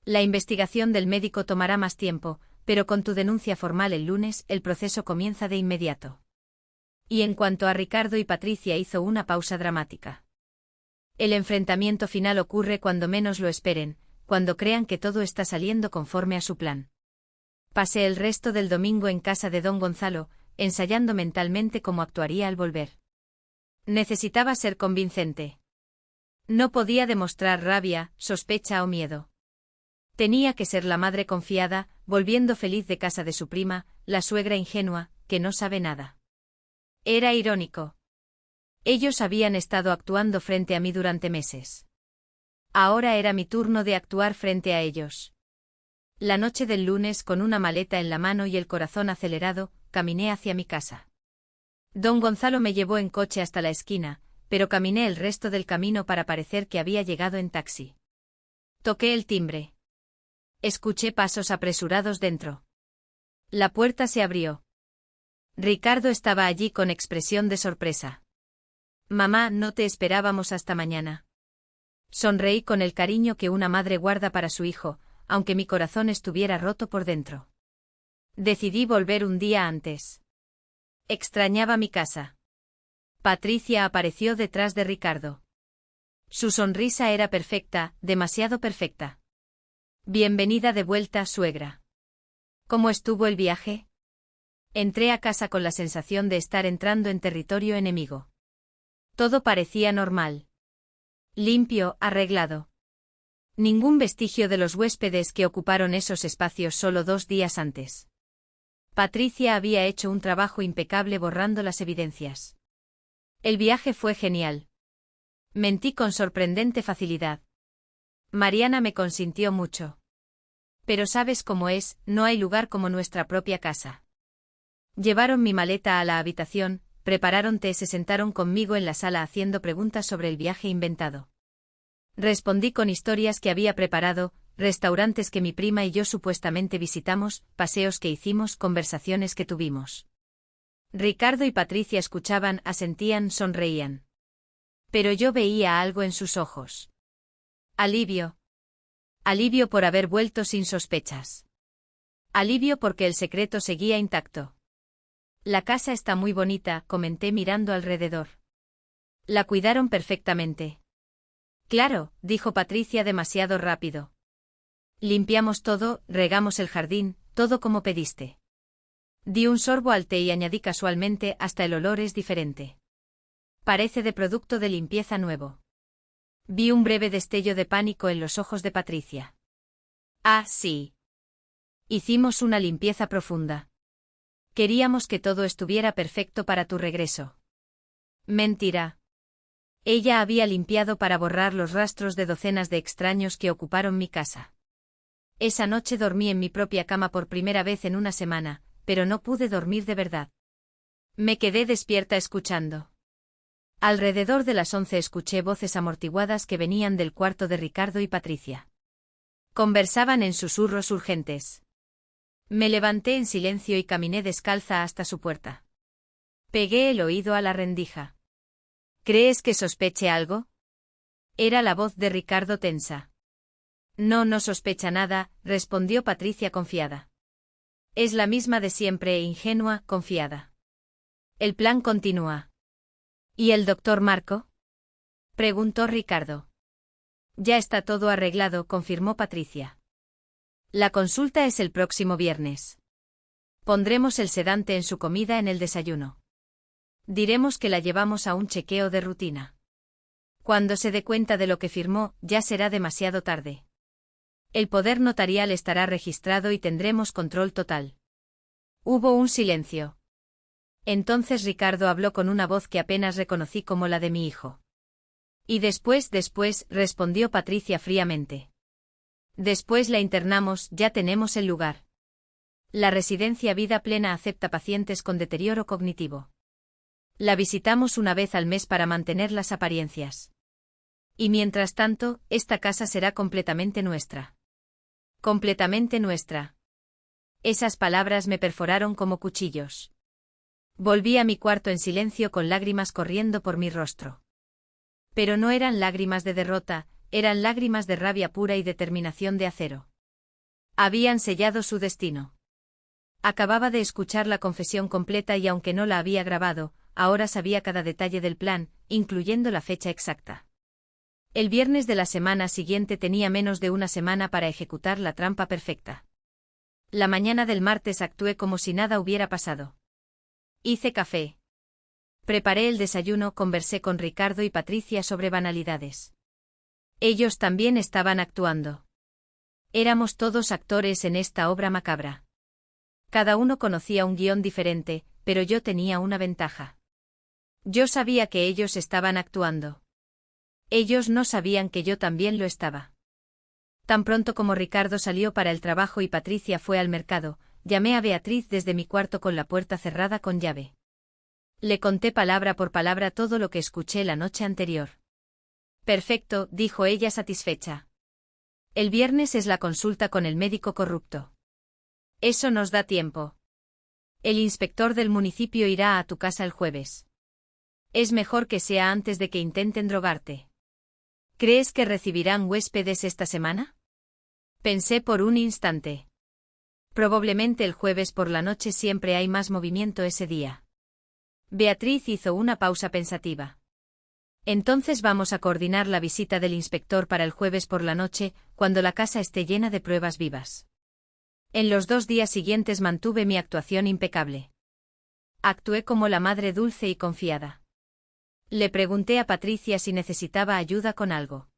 La investigación del médico tomará más tiempo, pero con tu denuncia formal el lunes, el proceso comienza de inmediato. Y en cuanto a Ricardo y Patricia, hizo una pausa dramática. El enfrentamiento final ocurre cuando menos lo esperen, cuando crean que todo está saliendo conforme a su plan. Pasé el resto del domingo en casa de don Gonzalo, ensayando mentalmente cómo actuaría al volver. Necesitaba ser convincente. No podía demostrar rabia, sospecha o miedo. Tenía que ser la madre confiada, volviendo feliz de casa de su prima, la suegra ingenua, que no sabe nada. Era irónico. Ellos habían estado actuando frente a mí durante meses. Ahora era mi turno de actuar frente a ellos. La noche del lunes, con una maleta en la mano y el corazón acelerado, caminé hacia mi casa. Don Gonzalo me llevó en coche hasta la esquina, pero caminé el resto del camino para parecer que había llegado en taxi. Toqué el timbre. Escuché pasos apresurados dentro. La puerta se abrió. Ricardo estaba allí con expresión de sorpresa. Mamá, no te esperábamos hasta mañana. Sonreí con el cariño que una madre guarda para su hijo, aunque mi corazón estuviera roto por dentro. Decidí volver un día antes. Extrañaba mi casa. Patricia apareció detrás de Ricardo. Su sonrisa era perfecta, demasiado perfecta. Bienvenida de vuelta, suegra. ¿Cómo estuvo el viaje? Entré a casa con la sensación de estar entrando en territorio enemigo. Todo parecía normal. Limpio, arreglado. Ningún vestigio de los huéspedes que ocuparon esos espacios solo 2 días antes. Patricia había hecho un trabajo impecable borrando las evidencias. El viaje fue genial. Mentí con sorprendente facilidad. Mariana me consintió mucho. Pero sabes cómo es, no hay lugar como nuestra propia casa. Llevaron mi maleta a la habitación, prepararon té, se sentaron conmigo en la sala haciendo preguntas sobre el viaje inventado. Respondí con historias que había preparado, restaurantes que mi prima y yo supuestamente visitamos, paseos que hicimos, conversaciones que tuvimos. Ricardo y Patricia escuchaban, asentían, sonreían. Pero yo veía algo en sus ojos. Alivio. Alivio por haber vuelto sin sospechas. Alivio porque el secreto seguía intacto. La casa está muy bonita, comenté mirando alrededor. La cuidaron perfectamente. Claro, dijo Patricia demasiado rápido. Limpiamos todo, regamos el jardín, todo como pediste. Di un sorbo al té y añadí casualmente, hasta el olor es diferente. Parece de producto de limpieza nuevo. Vi un breve destello de pánico en los ojos de Patricia. Ah, sí. Hicimos una limpieza profunda. Queríamos que todo estuviera perfecto para tu regreso. Mentira. Ella había limpiado para borrar los rastros de docenas de extraños que ocuparon mi casa. Esa noche dormí en mi propia cama por primera vez en una semana, pero no pude dormir de verdad. Me quedé despierta escuchando. Alrededor de las 11 escuché voces amortiguadas que venían del cuarto de Ricardo y Patricia. Conversaban en susurros urgentes. Me levanté en silencio y caminé descalza hasta su puerta. Pegué el oído a la rendija. ¿Crees que sospeche algo? Era la voz de Ricardo tensa. No, no sospecha nada, respondió Patricia confiada. Es la misma de siempre, ingenua, confiada. El plan continúa. ¿Y el doctor Marco? Preguntó Ricardo. Ya está todo arreglado, confirmó Patricia. La consulta es el próximo viernes. Pondremos el sedante en su comida en el desayuno. Diremos que la llevamos a un chequeo de rutina. Cuando se dé cuenta de lo que firmó, ya será demasiado tarde. El poder notarial estará registrado y tendremos control total. Hubo un silencio. Entonces Ricardo habló con una voz que apenas reconocí como la de mi hijo. Y después, respondió Patricia fríamente. Después la internamos, ya tenemos el lugar. La residencia Vida Plena acepta pacientes con deterioro cognitivo. La visitamos una vez al mes para mantener las apariencias. Y mientras tanto, esta casa será completamente nuestra. Completamente nuestra. Esas palabras me perforaron como cuchillos. Volví a mi cuarto en silencio con lágrimas corriendo por mi rostro. Pero no eran lágrimas de derrota, eran lágrimas de rabia pura y determinación de acero. Habían sellado su destino. Acababa de escuchar la confesión completa y aunque no la había grabado, ahora sabía cada detalle del plan, incluyendo la fecha exacta. El viernes de la semana siguiente tenía menos de una semana para ejecutar la trampa perfecta. La mañana del martes actué como si nada hubiera pasado. Hice café. Preparé el desayuno, conversé con Ricardo y Patricia sobre banalidades. Ellos también estaban actuando. Éramos todos actores en esta obra macabra. Cada uno conocía un guión diferente, pero yo tenía una ventaja. Yo sabía que ellos estaban actuando. Ellos no sabían que yo también lo estaba. Tan pronto como Ricardo salió para el trabajo y Patricia fue al mercado, llamé a Beatriz desde mi cuarto con la puerta cerrada con llave. Le conté palabra por palabra todo lo que escuché la noche anterior. Perfecto, dijo ella satisfecha. El viernes es la consulta con el médico corrupto. Eso nos da tiempo. El inspector del municipio irá a tu casa el jueves. Es mejor que sea antes de que intenten drogarte. ¿Crees que recibirán huéspedes esta semana? Pensé por un instante. Probablemente el jueves por la noche siempre hay más movimiento ese día. Beatriz hizo una pausa pensativa. Entonces vamos a coordinar la visita del inspector para el jueves por la noche, cuando la casa esté llena de pruebas vivas. En los 2 días siguientes mantuve mi actuación impecable. Actué como la madre dulce y confiada. Le pregunté a Patricia si necesitaba ayuda con algo.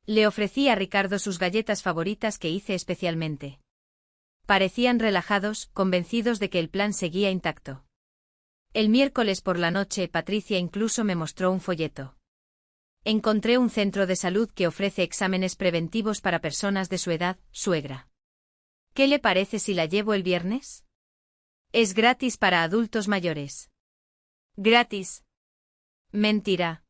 Le ofrecí a Ricardo sus galletas favoritas que hice especialmente. Parecían relajados, convencidos de que el plan seguía intacto. El miércoles por la noche Patricia incluso me mostró un folleto. Encontré un centro de salud que ofrece exámenes preventivos para personas de su edad, suegra. ¿Qué le parece si la llevo el viernes? Es gratis para adultos mayores. ¿Gratis? Mentira.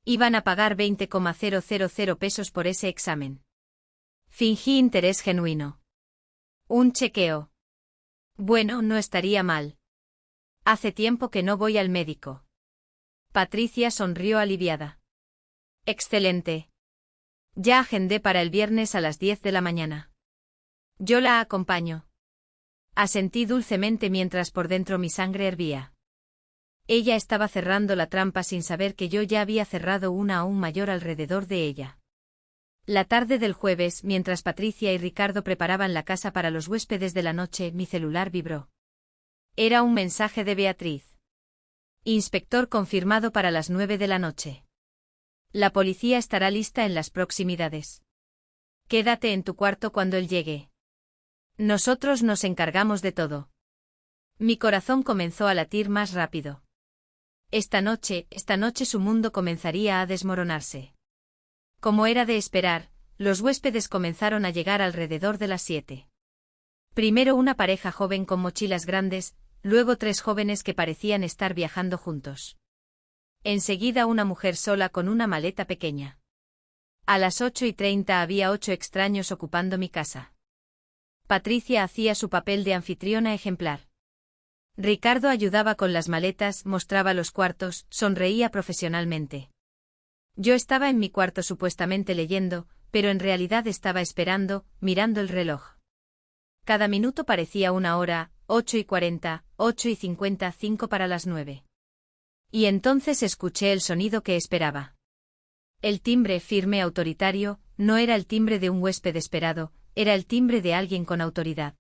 Iban a pagar 20,000 pesos por ese examen. Fingí interés genuino. Un chequeo. Bueno, no estaría mal. Hace tiempo que no voy al médico. Patricia sonrió aliviada. Excelente. Ya agendé para el viernes a las 10 de la mañana. Yo la acompaño. Asentí dulcemente mientras por dentro mi sangre hervía. Ella estaba cerrando la trampa sin saber que yo ya había cerrado una aún mayor alrededor de ella. La tarde del jueves, mientras Patricia y Ricardo preparaban la casa para los huéspedes de la noche, mi celular vibró. Era un mensaje de Beatriz. Inspector confirmado para las 9 de la noche. La policía estará lista en las proximidades. Quédate en tu cuarto cuando él llegue. Nosotros nos encargamos de todo. Mi corazón comenzó a latir más rápido. Esta noche su mundo comenzaría a desmoronarse. Como era de esperar, los huéspedes comenzaron a llegar alrededor de las 7. Primero una pareja joven con mochilas grandes, luego 3 jóvenes que parecían estar viajando juntos. Enseguida una mujer sola con una maleta pequeña. A las 8:30 había 8 extraños ocupando mi casa. Patricia hacía su papel de anfitriona ejemplar. Ricardo ayudaba con las maletas, mostraba los cuartos, sonreía profesionalmente. Yo estaba en mi cuarto supuestamente leyendo, pero en realidad estaba esperando, mirando el reloj. Cada minuto parecía una hora, 8:40, 8:55 para las 9. Y entonces escuché el sonido que esperaba. El timbre firme autoritario, no era el timbre de un huésped esperado, era el timbre de alguien con autoridad.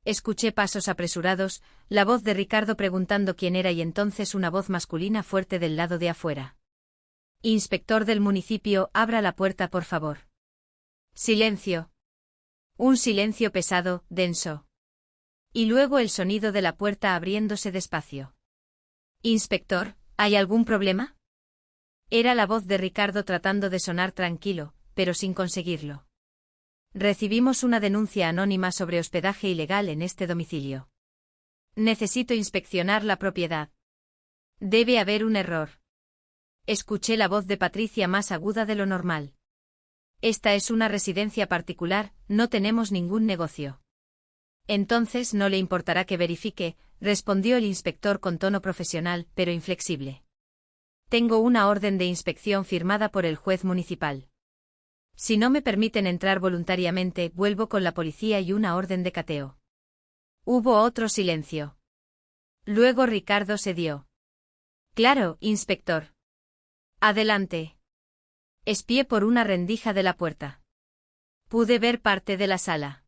Escuché pasos apresurados, la voz de Ricardo preguntando quién era y entonces una voz masculina fuerte del lado de afuera. Inspector del municipio, abra la puerta por favor. Silencio. Un silencio pesado, denso. Y luego el sonido de la puerta abriéndose despacio. Inspector, ¿hay algún problema? Era la voz de Ricardo tratando de sonar tranquilo, pero sin conseguirlo. Recibimos una denuncia anónima sobre hospedaje ilegal en este domicilio. Necesito inspeccionar la propiedad. Debe haber un error. Escuché la voz de Patricia más aguda de lo normal. Esta es una residencia particular, no tenemos ningún negocio. Entonces no le importará que verifique, respondió el inspector con tono profesional, pero inflexible. Tengo una orden de inspección firmada por el juez municipal. Si no me permiten entrar voluntariamente, vuelvo con la policía y una orden de cateo. Hubo otro silencio. Luego Ricardo cedió. Claro, inspector. Adelante. Espié por una rendija de la puerta. Pude ver parte de la sala.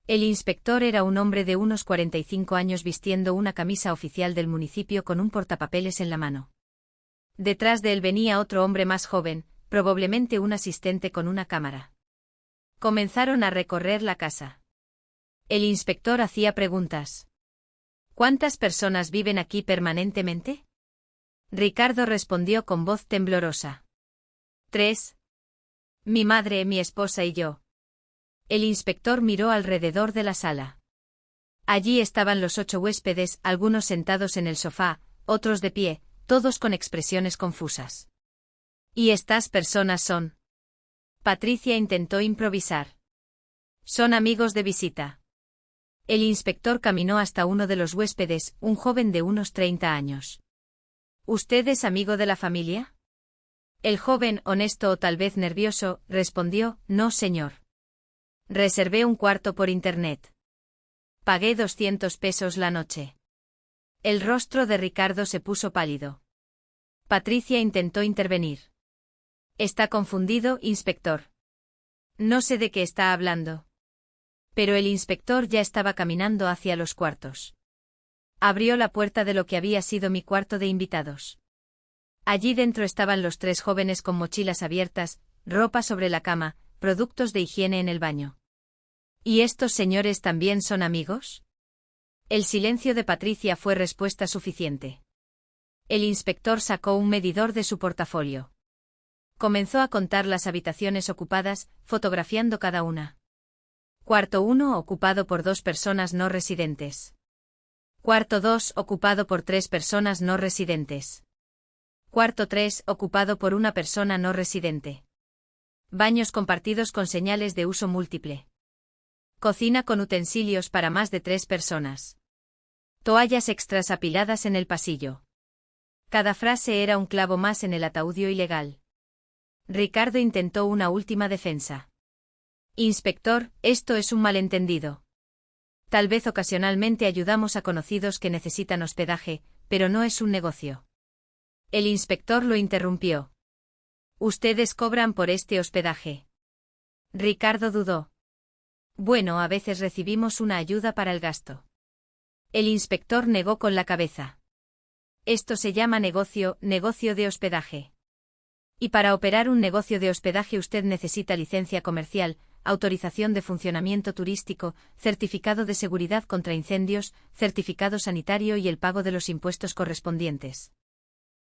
El inspector era un hombre de unos 45 años vistiendo una camisa oficial del municipio con un portapapeles en la mano. Detrás de él venía otro hombre más joven, probablemente un asistente con una cámara. Comenzaron a recorrer la casa. El inspector hacía preguntas. ¿Cuántas personas viven aquí permanentemente? Ricardo respondió con voz temblorosa. 3. Mi madre, mi esposa y yo. El inspector miró alrededor de la sala. Allí estaban los 8 huéspedes, algunos sentados en el sofá, otros de pie, todos con expresiones confusas. ¿Y estas personas son? Patricia intentó improvisar. Son amigos de visita. El inspector caminó hasta uno de los huéspedes, un joven de unos 30 años. ¿Usted es amigo de la familia? El joven, honesto o tal vez nervioso, respondió, no señor. Reservé un cuarto por internet. Pagué 200 pesos la noche. El rostro de Ricardo se puso pálido. Patricia intentó intervenir. Está confundido, inspector. No sé de qué está hablando. Pero el inspector ya estaba caminando hacia los cuartos. Abrió la puerta de lo que había sido mi cuarto de invitados. Allí dentro estaban los tres jóvenes con mochilas abiertas, ropa sobre la cama, productos de higiene en el baño. ¿Y estos señores también son amigos? El silencio de Patricia fue respuesta suficiente. El inspector sacó un medidor de su portafolio. Comenzó a contar las habitaciones ocupadas, fotografiando cada una. Cuarto 1 ocupado por 2 personas no residentes. Cuarto 2 ocupado por 3 personas no residentes. Cuarto 3 ocupado por una persona no residente. Baños compartidos con señales de uso múltiple. Cocina con utensilios para más de 3 personas. Toallas extras apiladas en el pasillo. Cada frase era un clavo más en el ataúdio ilegal. Ricardo intentó una última defensa. Inspector, esto es un malentendido. Tal vez ocasionalmente ayudamos a conocidos que necesitan hospedaje, pero no es un negocio. El inspector lo interrumpió. ¿Ustedes cobran por este hospedaje? Ricardo dudó. Bueno, a veces recibimos una ayuda para el gasto. El inspector negó con la cabeza. Esto se llama negocio de hospedaje. Y para operar un negocio de hospedaje usted necesita licencia comercial, autorización de funcionamiento turístico, certificado de seguridad contra incendios, certificado sanitario y el pago de los impuestos correspondientes.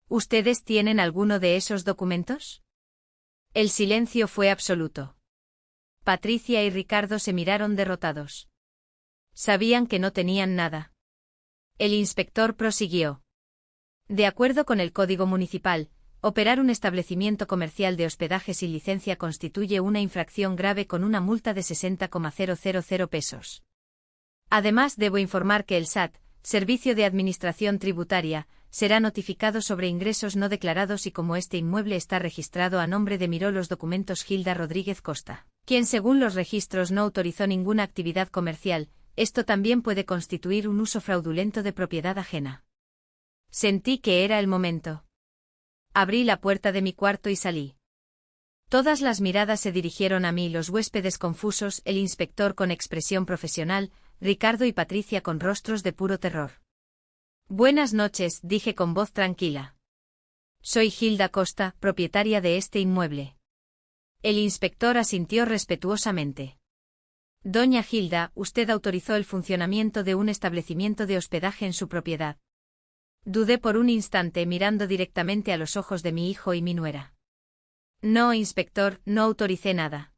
¿Ustedes tienen alguno de esos documentos? El silencio fue absoluto. Patricia y Ricardo se miraron derrotados. Sabían que no tenían nada. El inspector prosiguió. De acuerdo con el Código Municipal, operar un establecimiento comercial de hospedaje sin licencia constituye una infracción grave con una multa de 60,000 pesos. Además, debo informar que el SAT, Servicio de Administración Tributaria, será notificado sobre ingresos no declarados y como este inmueble está registrado a nombre de miró los documentos Gilda Rodríguez Costa, quien según los registros no autorizó ninguna actividad comercial, esto también puede constituir un uso fraudulento de propiedad ajena. Sentí que era el momento. Abrí la puerta de mi cuarto y salí. Todas las miradas se dirigieron a mí, los huéspedes confusos, el inspector con expresión profesional, Ricardo y Patricia con rostros de puro terror. Buenas noches, dije con voz tranquila. Soy Gilda Costa, propietaria de este inmueble. El inspector asintió respetuosamente. Doña Gilda, usted autorizó el funcionamiento de un establecimiento de hospedaje en su propiedad. Dudé por un instante mirando directamente a los ojos de mi hijo y mi nuera. No, inspector, no autoricé nada.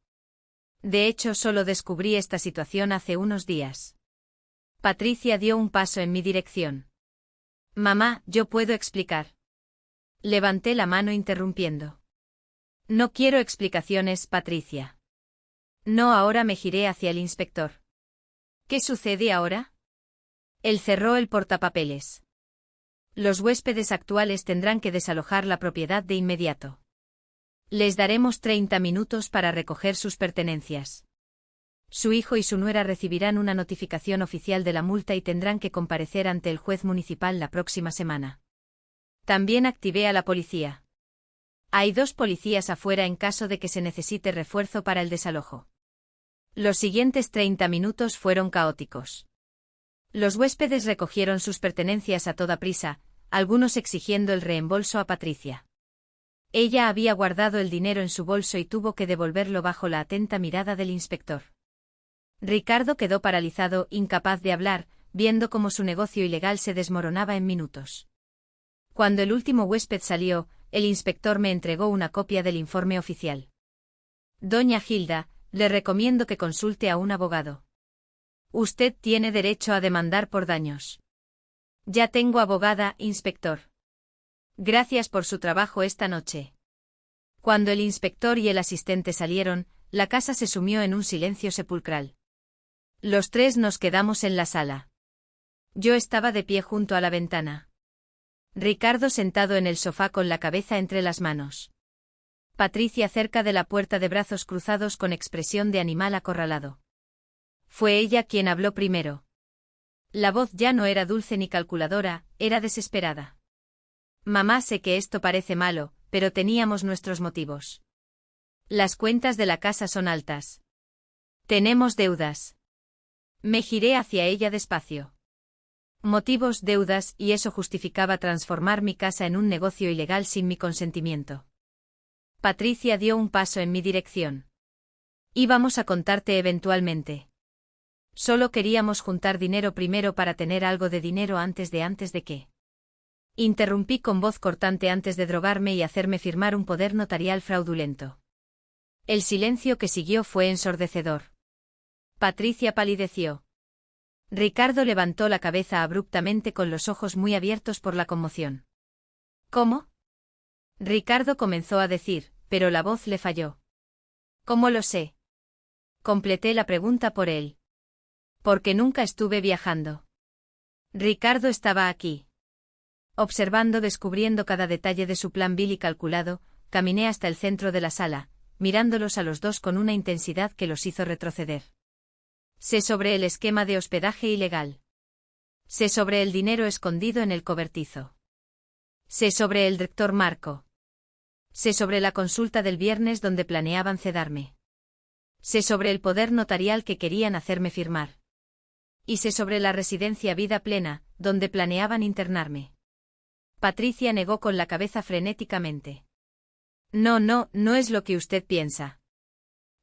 De hecho, solo descubrí esta situación hace unos días. Patricia dio un paso en mi dirección. Mamá, yo puedo explicar. Levanté la mano interrumpiendo. No quiero explicaciones, Patricia. No, ahora me giré hacia el inspector. ¿Qué sucede ahora? Él cerró el portapapeles. Los huéspedes actuales tendrán que desalojar la propiedad de inmediato. Les daremos 30 minutos para recoger sus pertenencias. Su hijo y su nuera recibirán una notificación oficial de la multa y tendrán que comparecer ante el juez municipal la próxima semana. También activé a la policía. Hay 2 policías afuera en caso de que se necesite refuerzo para el desalojo. Los siguientes 30 minutos fueron caóticos. Los huéspedes recogieron sus pertenencias a toda prisa, algunos exigiendo el reembolso a Patricia. Ella había guardado el dinero en su bolso y tuvo que devolverlo bajo la atenta mirada del inspector. Ricardo quedó paralizado, incapaz de hablar, viendo cómo su negocio ilegal se desmoronaba en minutos. Cuando el último huésped salió, el inspector me entregó una copia del informe oficial. Doña Gilda, le recomiendo que consulte a un abogado. Usted tiene derecho a demandar por daños. Ya tengo abogada, inspector. Gracias por su trabajo esta noche. Cuando el inspector y el asistente salieron, la casa se sumió en un silencio sepulcral. Los tres nos quedamos en la sala. Yo estaba de pie junto a la ventana. Ricardo sentado en el sofá con la cabeza entre las manos. Patricia cerca de la puerta de brazos cruzados con expresión de animal acorralado. Fue ella quien habló primero. La voz ya no era dulce ni calculadora, era desesperada. Mamá, sé que esto parece malo, pero teníamos nuestros motivos. Las cuentas de la casa son altas. Tenemos deudas. Me giré hacia ella despacio. Motivos, deudas, y eso justificaba transformar mi casa en un negocio ilegal sin mi consentimiento. Patricia dio un paso en mi dirección. Íbamos a contarte eventualmente. Solo queríamos juntar dinero primero para tener algo de dinero antes de qué. Interrumpí con voz cortante antes de drogarme y hacerme firmar un poder notarial fraudulento. El silencio que siguió fue ensordecedor. Patricia palideció. Ricardo levantó la cabeza abruptamente con los ojos muy abiertos por la conmoción. ¿Cómo? Ricardo comenzó a decir, pero la voz le falló. ¿Cómo lo sé? Completé la pregunta por él. Porque nunca estuve viajando. Ricardo estaba aquí. Observando, descubriendo cada detalle de su plan vil y calculado, caminé hasta el centro de la sala, mirándolos a los dos con una intensidad que los hizo retroceder. Sé sobre el esquema de hospedaje ilegal. Sé sobre el dinero escondido en el cobertizo. Sé sobre el rector Marco. Sé sobre la consulta del viernes donde planeaban cedarme. Sé sobre el poder notarial que querían hacerme firmar. Y sé sobre la residencia Vida Plena, donde planeaban internarme. Patricia negó con la cabeza frenéticamente. No es lo que usted piensa.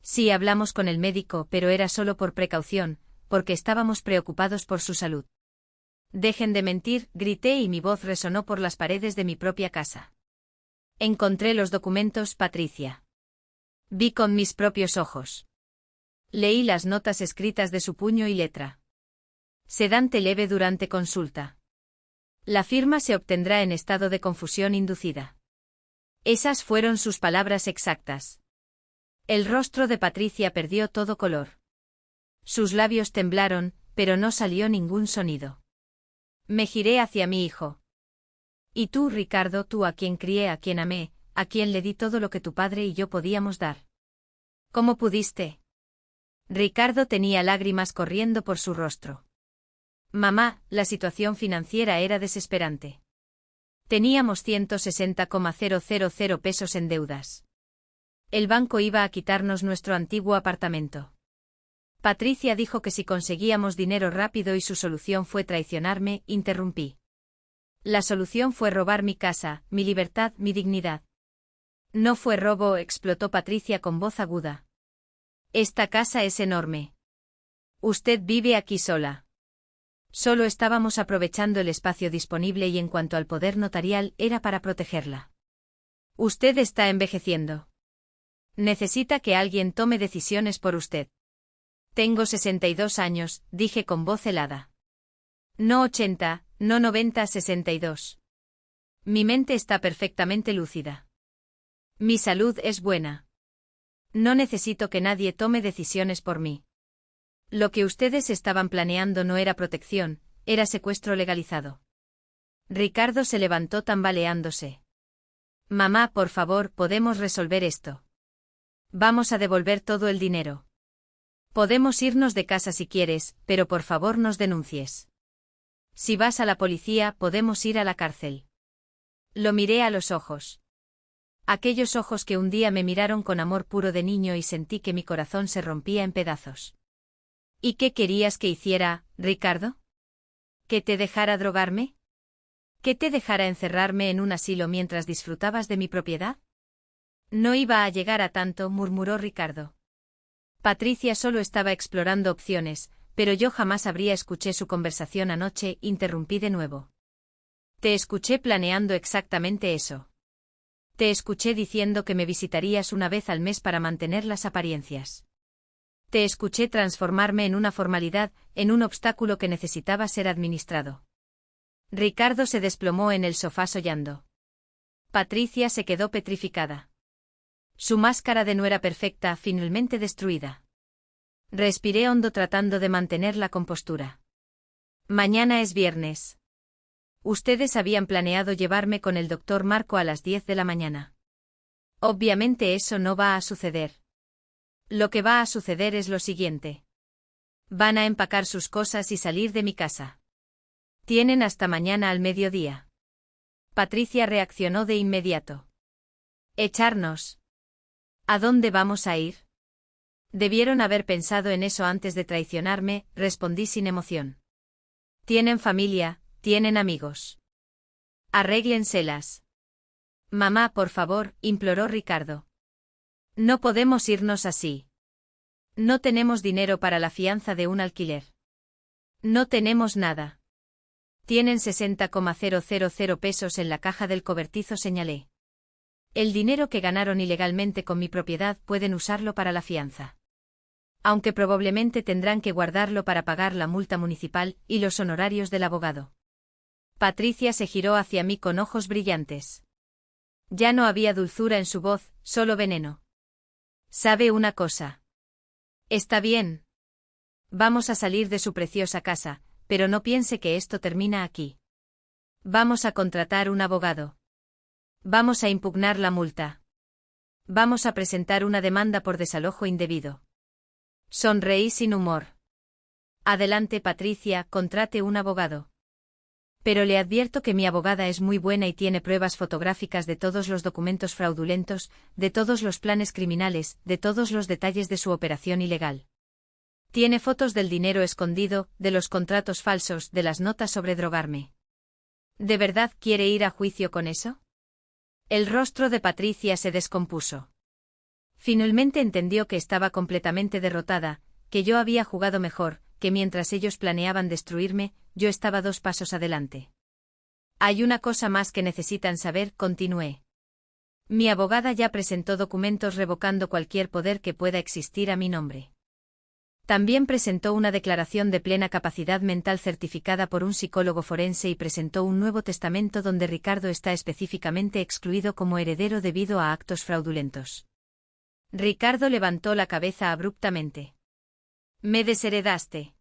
Sí, hablamos con el médico, pero era solo por precaución, porque estábamos preocupados por su salud. Dejen de mentir, grité y mi voz resonó por las paredes de mi propia casa. Encontré los documentos, Patricia. Vi con mis propios ojos. Leí las notas escritas de su puño y letra. Sedante leve durante consulta. La firma se obtendrá en estado de confusión inducida. Esas fueron sus palabras exactas. El rostro de Patricia perdió todo color. Sus labios temblaron, pero no salió ningún sonido. Me giré hacia mi hijo. Y tú, Ricardo, tú a quien crié, a quien amé, a quien le di todo lo que tu padre y yo podíamos dar. ¿Cómo pudiste? Ricardo tenía lágrimas corriendo por su rostro. Mamá, la situación financiera era desesperante. Teníamos 160,000 pesos en deudas. El banco iba a quitarnos nuestro antiguo apartamento. Patricia dijo que si conseguíamos dinero rápido y su solución fue traicionarme, interrumpí. La solución fue robar mi casa, mi libertad, mi dignidad. No fue robo, explotó Patricia con voz aguda. Esta casa es enorme. Usted vive aquí sola. Solo estábamos aprovechando el espacio disponible y en cuanto al poder notarial era para protegerla. Usted está envejeciendo. Necesita que alguien tome decisiones por usted. Tengo 62 años, dije con voz helada. No 80, no 90, 62. Mi mente está perfectamente lúcida. Mi salud es buena. No necesito que nadie tome decisiones por mí. Lo que ustedes estaban planeando no era protección, era secuestro legalizado. Ricardo se levantó tambaleándose. Mamá, por favor, podemos resolver esto. Vamos a devolver todo el dinero. Podemos irnos de casa si quieres, pero por favor nos denuncies. Si vas a la policía, podemos ir a la cárcel. Lo miré a los ojos. Aquellos ojos que un día me miraron con amor puro de niño y sentí que mi corazón se rompía en pedazos. ¿Y qué querías que hiciera, Ricardo? ¿Que te dejara drogarme? ¿Que te dejara encerrarme en un asilo mientras disfrutabas de mi propiedad? No iba a llegar a tanto, murmuró Ricardo. Patricia solo estaba explorando opciones, pero yo jamás escuché su conversación anoche, interrumpí de nuevo. Te escuché planeando exactamente eso. Te escuché diciendo que me visitarías una vez al mes para mantener las apariencias. Te escuché transformarme en una formalidad, en un obstáculo que necesitaba ser administrado. Ricardo se desplomó en el sofá sollando. Patricia se quedó petrificada. Su máscara de nuera perfecta, finalmente destruida. Respiré hondo tratando de mantener la compostura. Mañana es viernes. Ustedes habían planeado llevarme con el doctor Marco a las 10 de la mañana. Obviamente eso no va a suceder. Lo que va a suceder es lo siguiente. Van a empacar sus cosas y salir de mi casa. Tienen hasta mañana al mediodía. Patricia reaccionó de inmediato. ¿Echarnos? ¿A dónde vamos a ir? Debieron haber pensado en eso antes de traicionarme, respondí sin emoción. Tienen familia, tienen amigos. Arréglenselas. Mamá, por favor, imploró Ricardo. No podemos irnos así. No tenemos dinero para la fianza de un alquiler. No tenemos nada. Tienen 60,000 pesos en la caja del cobertizo, señalé. El dinero que ganaron ilegalmente con mi propiedad pueden usarlo para la fianza. Aunque probablemente tendrán que guardarlo para pagar la multa municipal y los honorarios del abogado. Patricia se giró hacia mí con ojos brillantes. Ya no había dulzura en su voz, solo veneno. ¿Sabe una cosa? Está bien. Vamos a salir de su preciosa casa, pero no piense que esto termina aquí. Vamos a contratar un abogado. Vamos a impugnar la multa. Vamos a presentar una demanda por desalojo indebido. Sonreí sin humor. Adelante, Patricia, contrate un abogado. Pero le advierto que mi abogada es muy buena y tiene pruebas fotográficas de todos los documentos fraudulentos, de todos los planes criminales, de todos los detalles de su operación ilegal. Tiene fotos del dinero escondido, de los contratos falsos, de las notas sobre drogarme. ¿De verdad quiere ir a juicio con eso? El rostro de Patricia se descompuso. Finalmente entendió que estaba completamente derrotada, que yo había jugado mejor, que mientras ellos planeaban destruirme, yo estaba 2 pasos adelante. Hay una cosa más que necesitan saber, continué. Mi abogada ya presentó documentos revocando cualquier poder que pueda existir a mi nombre. También presentó una declaración de plena capacidad mental certificada por un psicólogo forense y presentó un nuevo testamento donde Ricardo está específicamente excluido como heredero debido a actos fraudulentos. Ricardo levantó la cabeza abruptamente. Me desheredaste.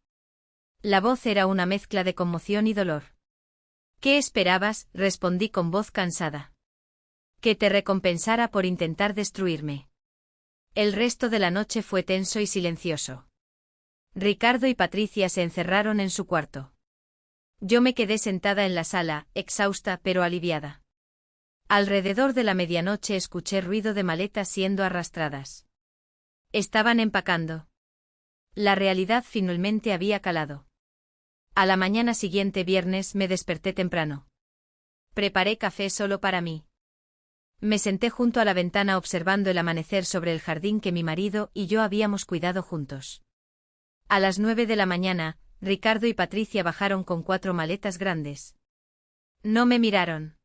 La voz era una mezcla de conmoción y dolor. ¿Qué esperabas?, respondí con voz cansada. Que te recompensara por intentar destruirme. El resto de la noche fue tenso y silencioso. Ricardo y Patricia se encerraron en su cuarto. Yo me quedé sentada en la sala, exhausta pero aliviada. Alrededor de la medianoche escuché ruido de maletas siendo arrastradas. Estaban empacando. La realidad finalmente había calado. A la mañana siguiente, viernes, me desperté temprano. Preparé café solo para mí. Me senté junto a la ventana observando el amanecer sobre el jardín que mi marido y yo habíamos cuidado juntos. A las 9 de la mañana, Ricardo y Patricia bajaron con 4 maletas grandes. No me miraron.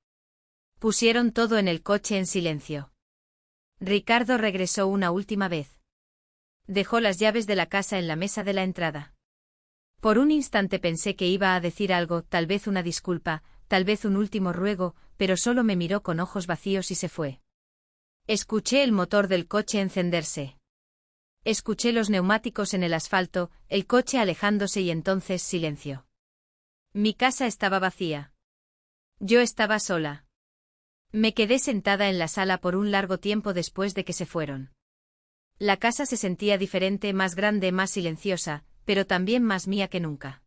Pusieron todo en el coche en silencio. Ricardo regresó una última vez. Dejó las llaves de la casa en la mesa de la entrada. Por un instante pensé que iba a decir algo, tal vez una disculpa, tal vez un último ruego, pero solo me miró con ojos vacíos y se fue. Escuché el motor del coche encenderse. Escuché los neumáticos en el asfalto, el coche alejándose y entonces silencio. Mi casa estaba vacía. Yo estaba sola. Me quedé sentada en la sala por un largo tiempo después de que se fueron. La casa se sentía diferente, más grande, más silenciosa, pero también más mía que nunca.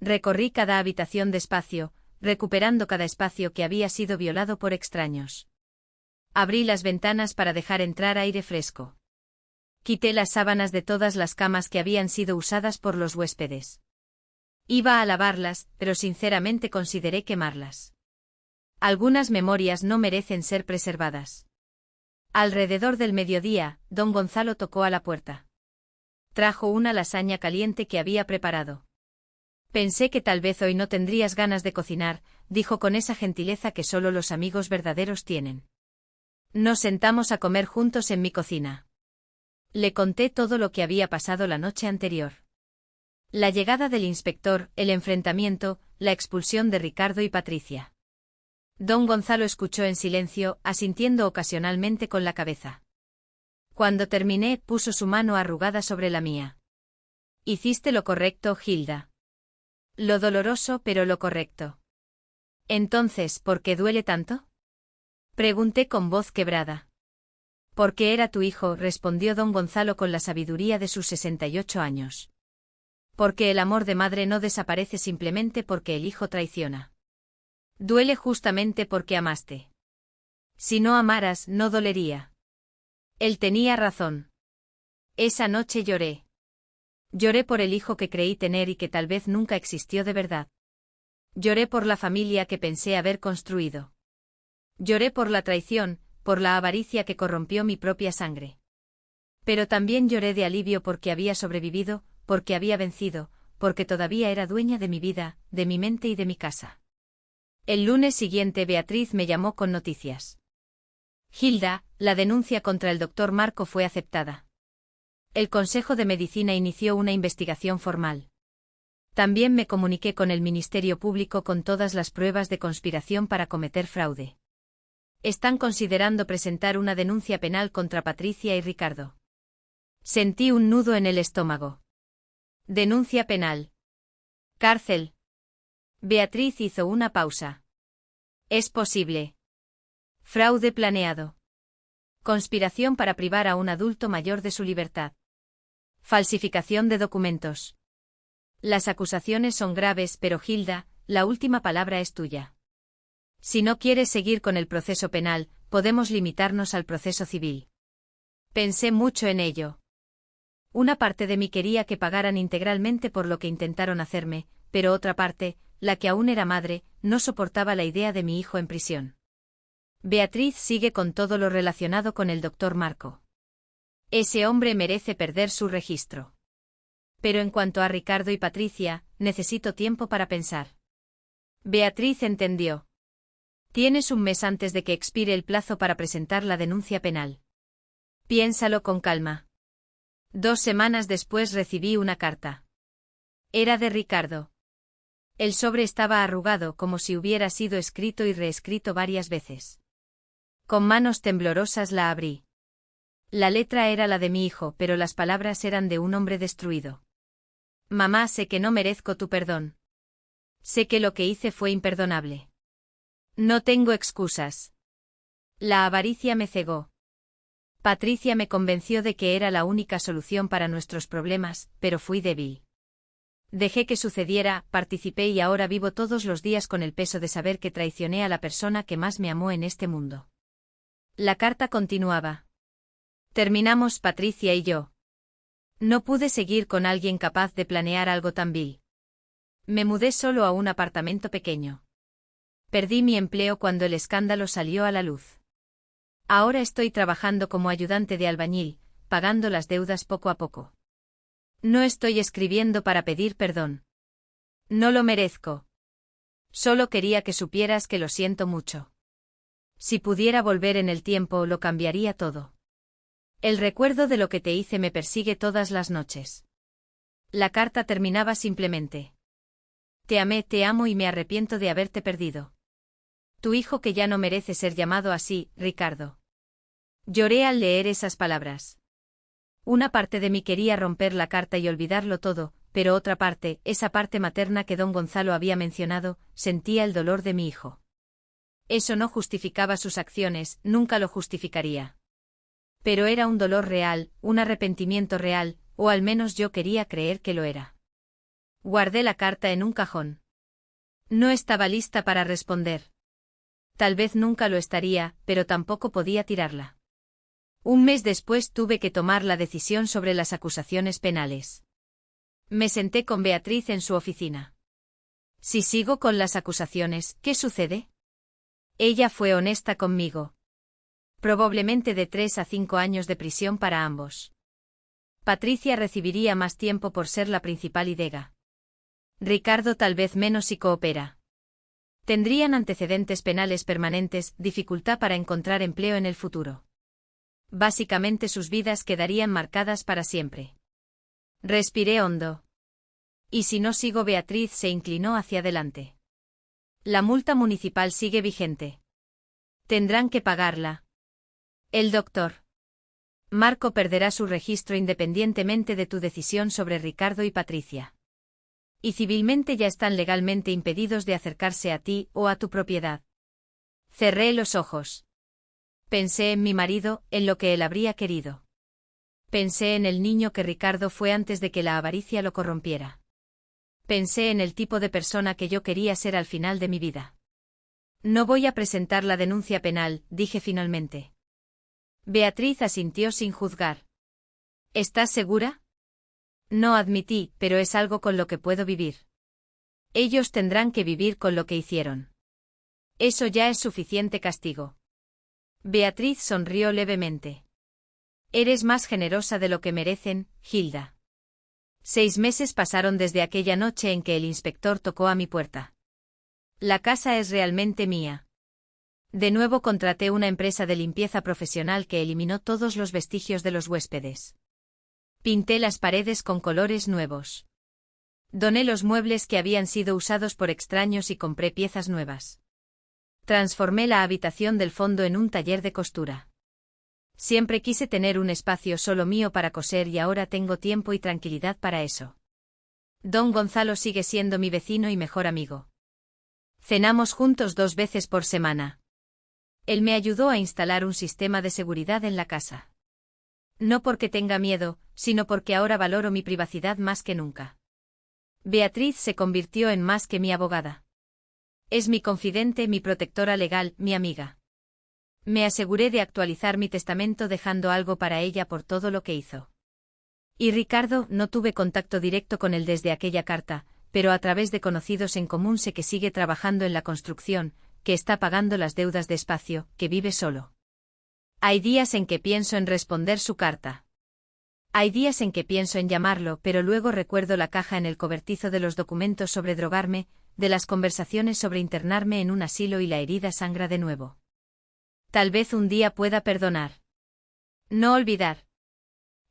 Recorrí cada habitación despacio, recuperando cada espacio que había sido violado por extraños. Abrí las ventanas para dejar entrar aire fresco. Quité las sábanas de todas las camas que habían sido usadas por los huéspedes. Iba a lavarlas, pero sinceramente consideré quemarlas. Algunas memorias no merecen ser preservadas. Alrededor del mediodía, don Gonzalo tocó a la puerta. Trajo una lasaña caliente que había preparado. Pensé que tal vez hoy no tendrías ganas de cocinar, dijo con esa gentileza que solo los amigos verdaderos tienen. Nos sentamos a comer juntos en mi cocina. Le conté todo lo que había pasado la noche anterior. La llegada del inspector, el enfrentamiento, la expulsión de Ricardo y Patricia. Don Gonzalo escuchó en silencio, asintiendo ocasionalmente con la cabeza. Cuando terminé, puso su mano arrugada sobre la mía. Hiciste lo correcto, Hilda. Lo doloroso, pero lo correcto. Entonces, ¿por qué duele tanto? Pregunté con voz quebrada. Porque era tu hijo, respondió don Gonzalo con la sabiduría de sus 68 años. Porque el amor de madre no desaparece simplemente porque el hijo traiciona. Duele justamente porque amaste. Si no amaras, no dolería. Él tenía razón. Esa noche lloré. Lloré por el hijo que creí tener y que tal vez nunca existió de verdad. Lloré por la familia que pensé haber construido. Lloré por la traición, por la avaricia que corrompió mi propia sangre. Pero también lloré de alivio porque había sobrevivido, porque había vencido, porque todavía era dueña de mi vida, de mi mente y de mi casa. El lunes siguiente Beatriz me llamó con noticias. Hilda, la denuncia contra el doctor Marco fue aceptada. El Consejo de Medicina inició una investigación formal. También me comuniqué con el Ministerio Público con todas las pruebas de conspiración para cometer fraude. Están considerando presentar una denuncia penal contra Patricia y Ricardo. Sentí un nudo en el estómago. Denuncia penal. Cárcel. Beatriz hizo una pausa. Es posible. Fraude planeado. Conspiración para privar a un adulto mayor de su libertad. Falsificación de documentos. Las acusaciones son graves, pero Hilda, la última palabra es tuya. Si no quieres seguir con el proceso penal, podemos limitarnos al proceso civil. Pensé mucho en ello. Una parte de mí quería que pagaran integralmente por lo que intentaron hacerme, pero otra parte, la que aún era madre, no soportaba la idea de mi hijo en prisión. Beatriz sigue con todo lo relacionado con el doctor Marco. Ese hombre merece perder su registro. Pero en cuanto a Ricardo y Patricia, necesito tiempo para pensar. Beatriz entendió. Tienes un mes antes de que expire el plazo para presentar la denuncia penal. Piénsalo con calma. 2 semanas después recibí una carta. Era de Ricardo. El sobre estaba arrugado como si hubiera sido escrito y reescrito varias veces. Con manos temblorosas la abrí. La letra era la de mi hijo, pero las palabras eran de un hombre destruido. Mamá, sé que no merezco tu perdón. Sé que lo que hice fue imperdonable. No tengo excusas. La avaricia me cegó. Patricia me convenció de que era la única solución para nuestros problemas, pero fui débil. Dejé que sucediera, participé y ahora vivo todos los días con el peso de saber que traicioné a la persona que más me amó en este mundo. La carta continuaba. Terminamos Patricia y yo. No pude seguir con alguien capaz de planear algo tan vil. Me mudé solo a un apartamento pequeño. Perdí mi empleo cuando el escándalo salió a la luz. Ahora estoy trabajando como ayudante de albañil, pagando las deudas poco a poco. No estoy escribiendo para pedir perdón. No lo merezco. Solo quería que supieras que lo siento mucho. Si pudiera volver en el tiempo, lo cambiaría todo. El recuerdo de lo que te hice me persigue todas las noches. La carta terminaba simplemente. Te amé, te amo y me arrepiento de haberte perdido. Tu hijo que ya no merece ser llamado así, Ricardo. Lloré al leer esas palabras. Una parte de mí quería romper la carta y olvidarlo todo, pero otra parte, esa parte materna que don Gonzalo había mencionado, sentía el dolor de mi hijo. Eso no justificaba sus acciones, nunca lo justificaría. Pero era un dolor real, un arrepentimiento real, o al menos yo quería creer que lo era. Guardé la carta en un cajón. No estaba lista para responder. Tal vez nunca lo estaría, pero tampoco podía tirarla. Un mes después tuve que tomar la decisión sobre las acusaciones penales. Me senté con Beatriz en su oficina. Si sigo con las acusaciones, ¿qué sucede? Ella fue honesta conmigo. Probablemente de 3 a 5 años de prisión para ambos. Patricia recibiría más tiempo por ser la principal idega. Ricardo tal vez menos si coopera. Tendrían antecedentes penales permanentes, dificultad para encontrar empleo en el futuro. Básicamente sus vidas quedarían marcadas para siempre. Respiré hondo. ¿Y si no sigo? Beatriz se inclinó hacia adelante. La multa municipal sigue vigente. Tendrán que pagarla. El doctor Marco perderá su registro independientemente de tu decisión sobre Ricardo y Patricia. Y civilmente ya están legalmente impedidos de acercarse a ti o a tu propiedad. Cerré los ojos. Pensé en mi marido, en lo que él habría querido. Pensé en el niño que Ricardo fue antes de que la avaricia lo corrompiera. Pensé en el tipo de persona que yo quería ser al final de mi vida. No voy a presentar la denuncia penal, dije finalmente. Beatriz asintió sin juzgar. ¿Estás segura? No admití, pero es algo con lo que puedo vivir. Ellos tendrán que vivir con lo que hicieron. Eso ya es suficiente castigo. Beatriz sonrió levemente. Eres más generosa de lo que merecen, Hilda. 6 meses pasaron desde aquella noche en que el inspector tocó a mi puerta. La casa es realmente mía. De nuevo contraté una empresa de limpieza profesional que eliminó todos los vestigios de los huéspedes. Pinté las paredes con colores nuevos. Doné los muebles que habían sido usados por extraños y compré piezas nuevas. Transformé la habitación del fondo en un taller de costura. Siempre quise tener un espacio solo mío para coser y ahora tengo tiempo y tranquilidad para eso. Don Gonzalo sigue siendo mi vecino y mejor amigo. Cenamos juntos 2 veces por semana. Él me ayudó a instalar un sistema de seguridad en la casa. No porque tenga miedo, sino porque ahora valoro mi privacidad más que nunca. Beatriz se convirtió en más que mi abogada. Es mi confidente, mi protectora legal, mi amiga. Me aseguré de actualizar mi testamento dejando algo para ella por todo lo que hizo. Y Ricardo, no tuve contacto directo con él desde aquella carta, pero a través de conocidos en común sé que sigue trabajando en la construcción, que está pagando las deudas de espacio, que vive solo. Hay días en que pienso en responder su carta. Hay días en que pienso en llamarlo, pero luego recuerdo la caja en el cobertizo de los documentos sobre drogarme, de las conversaciones sobre internarme en un asilo y la herida sangra de nuevo. Tal vez un día pueda perdonar. No olvidar.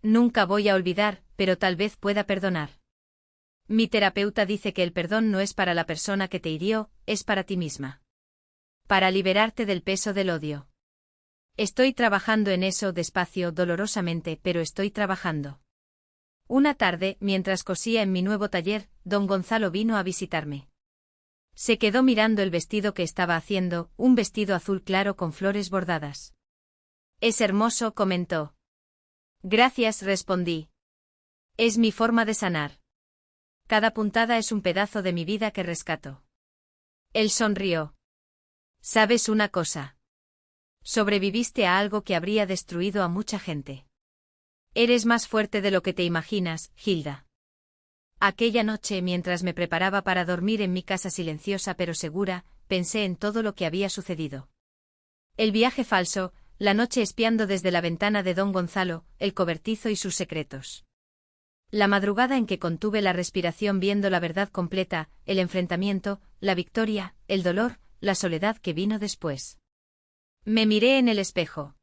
Nunca voy a olvidar, pero tal vez pueda perdonar. Mi terapeuta dice que el perdón no es para la persona que te hirió, es para ti misma. Para liberarte del peso del odio. Estoy trabajando en eso despacio, dolorosamente, pero estoy trabajando. Una tarde, mientras cosía en mi nuevo taller, don Gonzalo vino a visitarme. Se quedó mirando el vestido que estaba haciendo, un vestido azul claro con flores bordadas. Es hermoso, comentó. Gracias, respondí. Es mi forma de sanar. Cada puntada es un pedazo de mi vida que rescato. Él sonrió. ¿Sabes una cosa? Sobreviviste a algo que habría destruido a mucha gente. Eres más fuerte de lo que te imaginas, Hilda. Aquella noche, mientras me preparaba para dormir en mi casa silenciosa pero segura, pensé en todo lo que había sucedido. El viaje falso, la noche espiando desde la ventana de don Gonzalo, el cobertizo y sus secretos. La madrugada en que contuve la respiración viendo la verdad completa, el enfrentamiento, la victoria, el dolor, la soledad que vino después. Me miré en el espejo.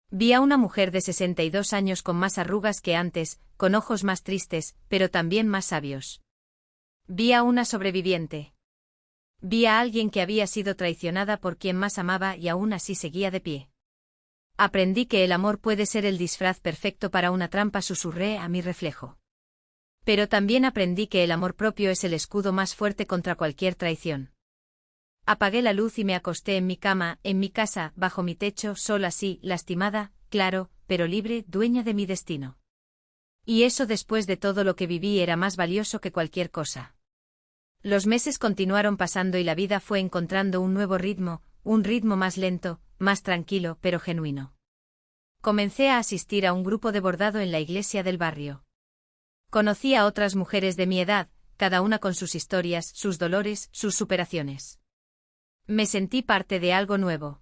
Vi a una mujer de 62 años con más arrugas que antes, con ojos más tristes, pero también más sabios. Vi a una sobreviviente. Vi a alguien que había sido traicionada por quien más amaba y aún así seguía de pie. Aprendí que el amor puede ser el disfraz perfecto para una trampa, susurré a mi reflejo. Pero también aprendí que el amor propio es el escudo más fuerte contra cualquier traición. Apagué la luz y me acosté en mi cama, en mi casa, bajo mi techo, sola, sí, lastimada, claro, pero libre, dueña de mi destino. Y eso, después de todo lo que viví, era más valioso que cualquier cosa. Los meses continuaron pasando y la vida fue encontrando un nuevo ritmo, un ritmo más lento, más tranquilo, pero genuino. Comencé a asistir a un grupo de bordado en la iglesia del barrio. Conocí a otras mujeres de mi edad, cada una con sus historias, sus dolores, sus superaciones. Me sentí parte de algo nuevo.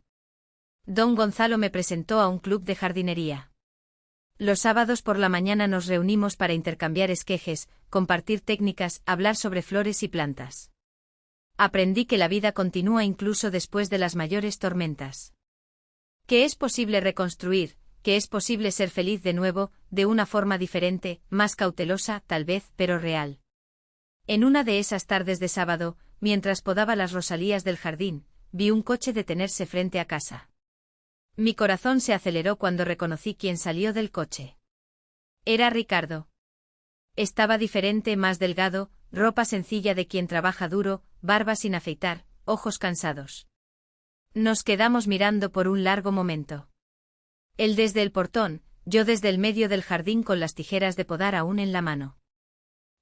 Don Gonzalo me presentó a un club de jardinería. Los sábados por la mañana nos reunimos para intercambiar esquejes, compartir técnicas, hablar sobre flores y plantas. Aprendí que la vida continúa incluso después de las mayores tormentas. Que es posible reconstruir, que es posible ser feliz de nuevo, de una forma diferente, más cautelosa, tal vez, pero real. En una de esas tardes de sábado, mientras podaba las rosalías del jardín, vi un coche detenerse frente a casa. Mi corazón se aceleró cuando reconocí quién salió del coche. Era Ricardo. Estaba diferente, más delgado, ropa sencilla de quien trabaja duro, barba sin afeitar, ojos cansados. Nos quedamos mirando por un largo momento. Él desde el portón, yo desde el medio del jardín con las tijeras de podar aún en la mano.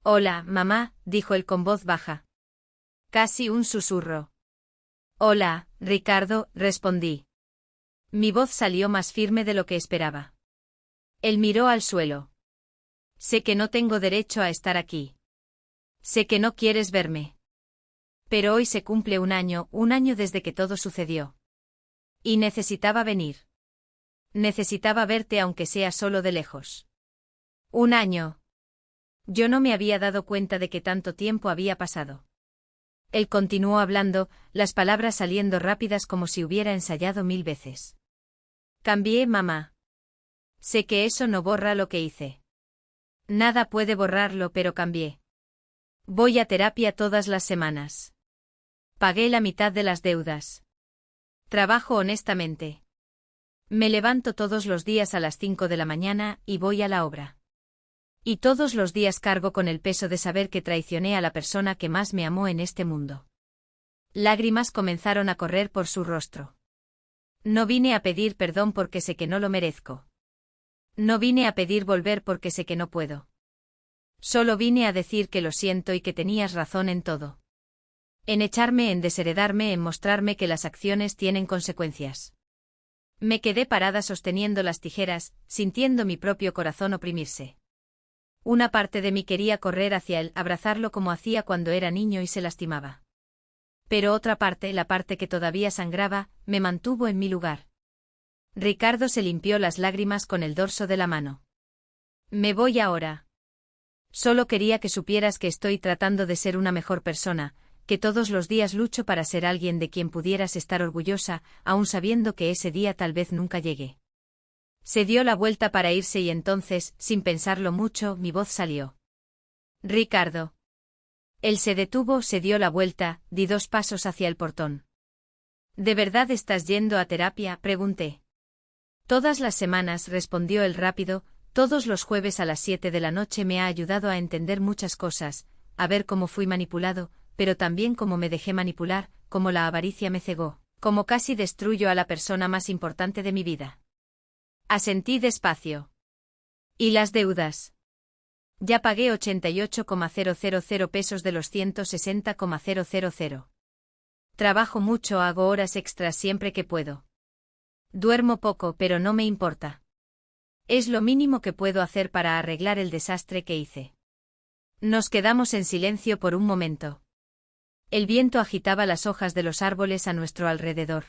«Hola, mamá», dijo él con voz baja. Casi un susurro. «Hola, Ricardo», respondí. Mi voz salió más firme de lo que esperaba. Él miró al suelo. «Sé que no tengo derecho a estar aquí. Sé que no quieres verme. Pero hoy se cumple un año desde que todo sucedió. Y necesitaba venir. Necesitaba verte aunque sea solo de lejos. Un año. Yo no me había dado cuenta de que tanto tiempo había pasado. Él continuó hablando, las palabras saliendo rápidas como si hubiera ensayado 1000 veces. Cambié, mamá. Sé que eso no borra lo que hice. Nada puede borrarlo, pero cambié. Voy a terapia todas las semanas. Pagué la mitad de las deudas. Trabajo honestamente. Me levanto todos los días a las 5 de la mañana y voy a la obra. Y todos los días cargo con el peso de saber que traicioné a la persona que más me amó en este mundo. Lágrimas comenzaron a correr por su rostro. No vine a pedir perdón porque sé que no lo merezco. No vine a pedir volver porque sé que no puedo. Solo vine a decir que lo siento y que tenías razón en todo. En echarme, en desheredarme, en mostrarme que las acciones tienen consecuencias. Me quedé parada sosteniendo las tijeras, sintiendo mi propio corazón oprimirse. Una parte de mí quería correr hacia él, abrazarlo como hacía cuando era niño y se lastimaba. Pero otra parte, la parte que todavía sangraba, me mantuvo en mi lugar. Ricardo se limpió las lágrimas con el dorso de la mano. Me voy ahora. Solo quería que supieras que estoy tratando de ser una mejor persona, que todos los días lucho para ser alguien de quien pudieras estar orgullosa, aun sabiendo que ese día tal vez nunca llegue. Se dio la vuelta para irse y entonces, sin pensarlo mucho, mi voz salió. Ricardo. Él se detuvo, se dio la vuelta, di 2 pasos hacia el portón. ¿De verdad estás yendo a terapia?, pregunté. Todas las semanas, respondió él rápido, todos los jueves a las 7 de la noche me ha ayudado a entender muchas cosas, a ver cómo fui manipulado, pero también cómo me dejé manipular, cómo la avaricia me cegó, cómo casi destruyo a la persona más importante de mi vida. Asentí despacio. ¿Y las deudas? Ya pagué 88,000 pesos de los 160,000. Trabajo mucho, hago horas extras siempre que puedo. Duermo poco, pero no me importa. Es lo mínimo que puedo hacer para arreglar el desastre que hice. Nos quedamos en silencio por un momento. El viento agitaba las hojas de los árboles a nuestro alrededor.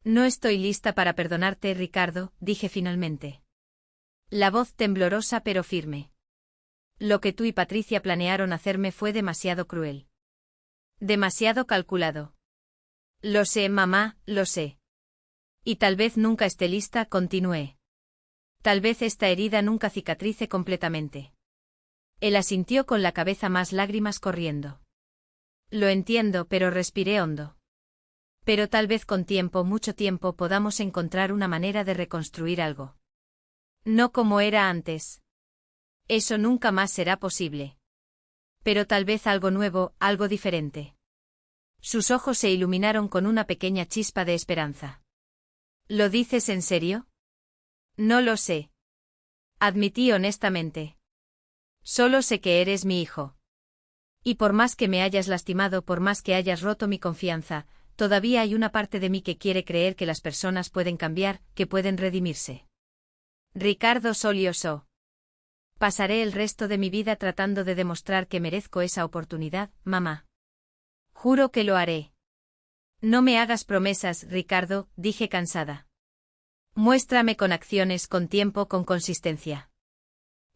No estoy lista para perdonarte, Ricardo, dije finalmente. La voz temblorosa pero firme. Lo que tú y Patricia planearon hacerme fue demasiado cruel. Demasiado calculado. Lo sé, mamá, lo sé. Y tal vez nunca esté lista, continué. Tal vez esta herida nunca cicatrice completamente. Él asintió con la cabeza, más lágrimas corriendo. Lo entiendo, pero respiré hondo. Pero tal vez con tiempo, mucho tiempo, podamos encontrar una manera de reconstruir algo. No como era antes. Eso nunca más será posible. Pero tal vez algo nuevo, algo diferente. Sus ojos se iluminaron con una pequeña chispa de esperanza. ¿Lo dices en serio? No lo sé. Admití honestamente. Solo sé que eres mi hijo. Y por más que me hayas lastimado, por más que hayas roto mi confianza, todavía hay una parte de mí que quiere creer que las personas pueden cambiar, que pueden redimirse. Ricardo sollozó. Pasaré el resto de mi vida tratando de demostrar que merezco esa oportunidad, mamá. Juro que lo haré. No me hagas promesas, Ricardo, dije cansada. Muéstrame con acciones, con tiempo, con consistencia.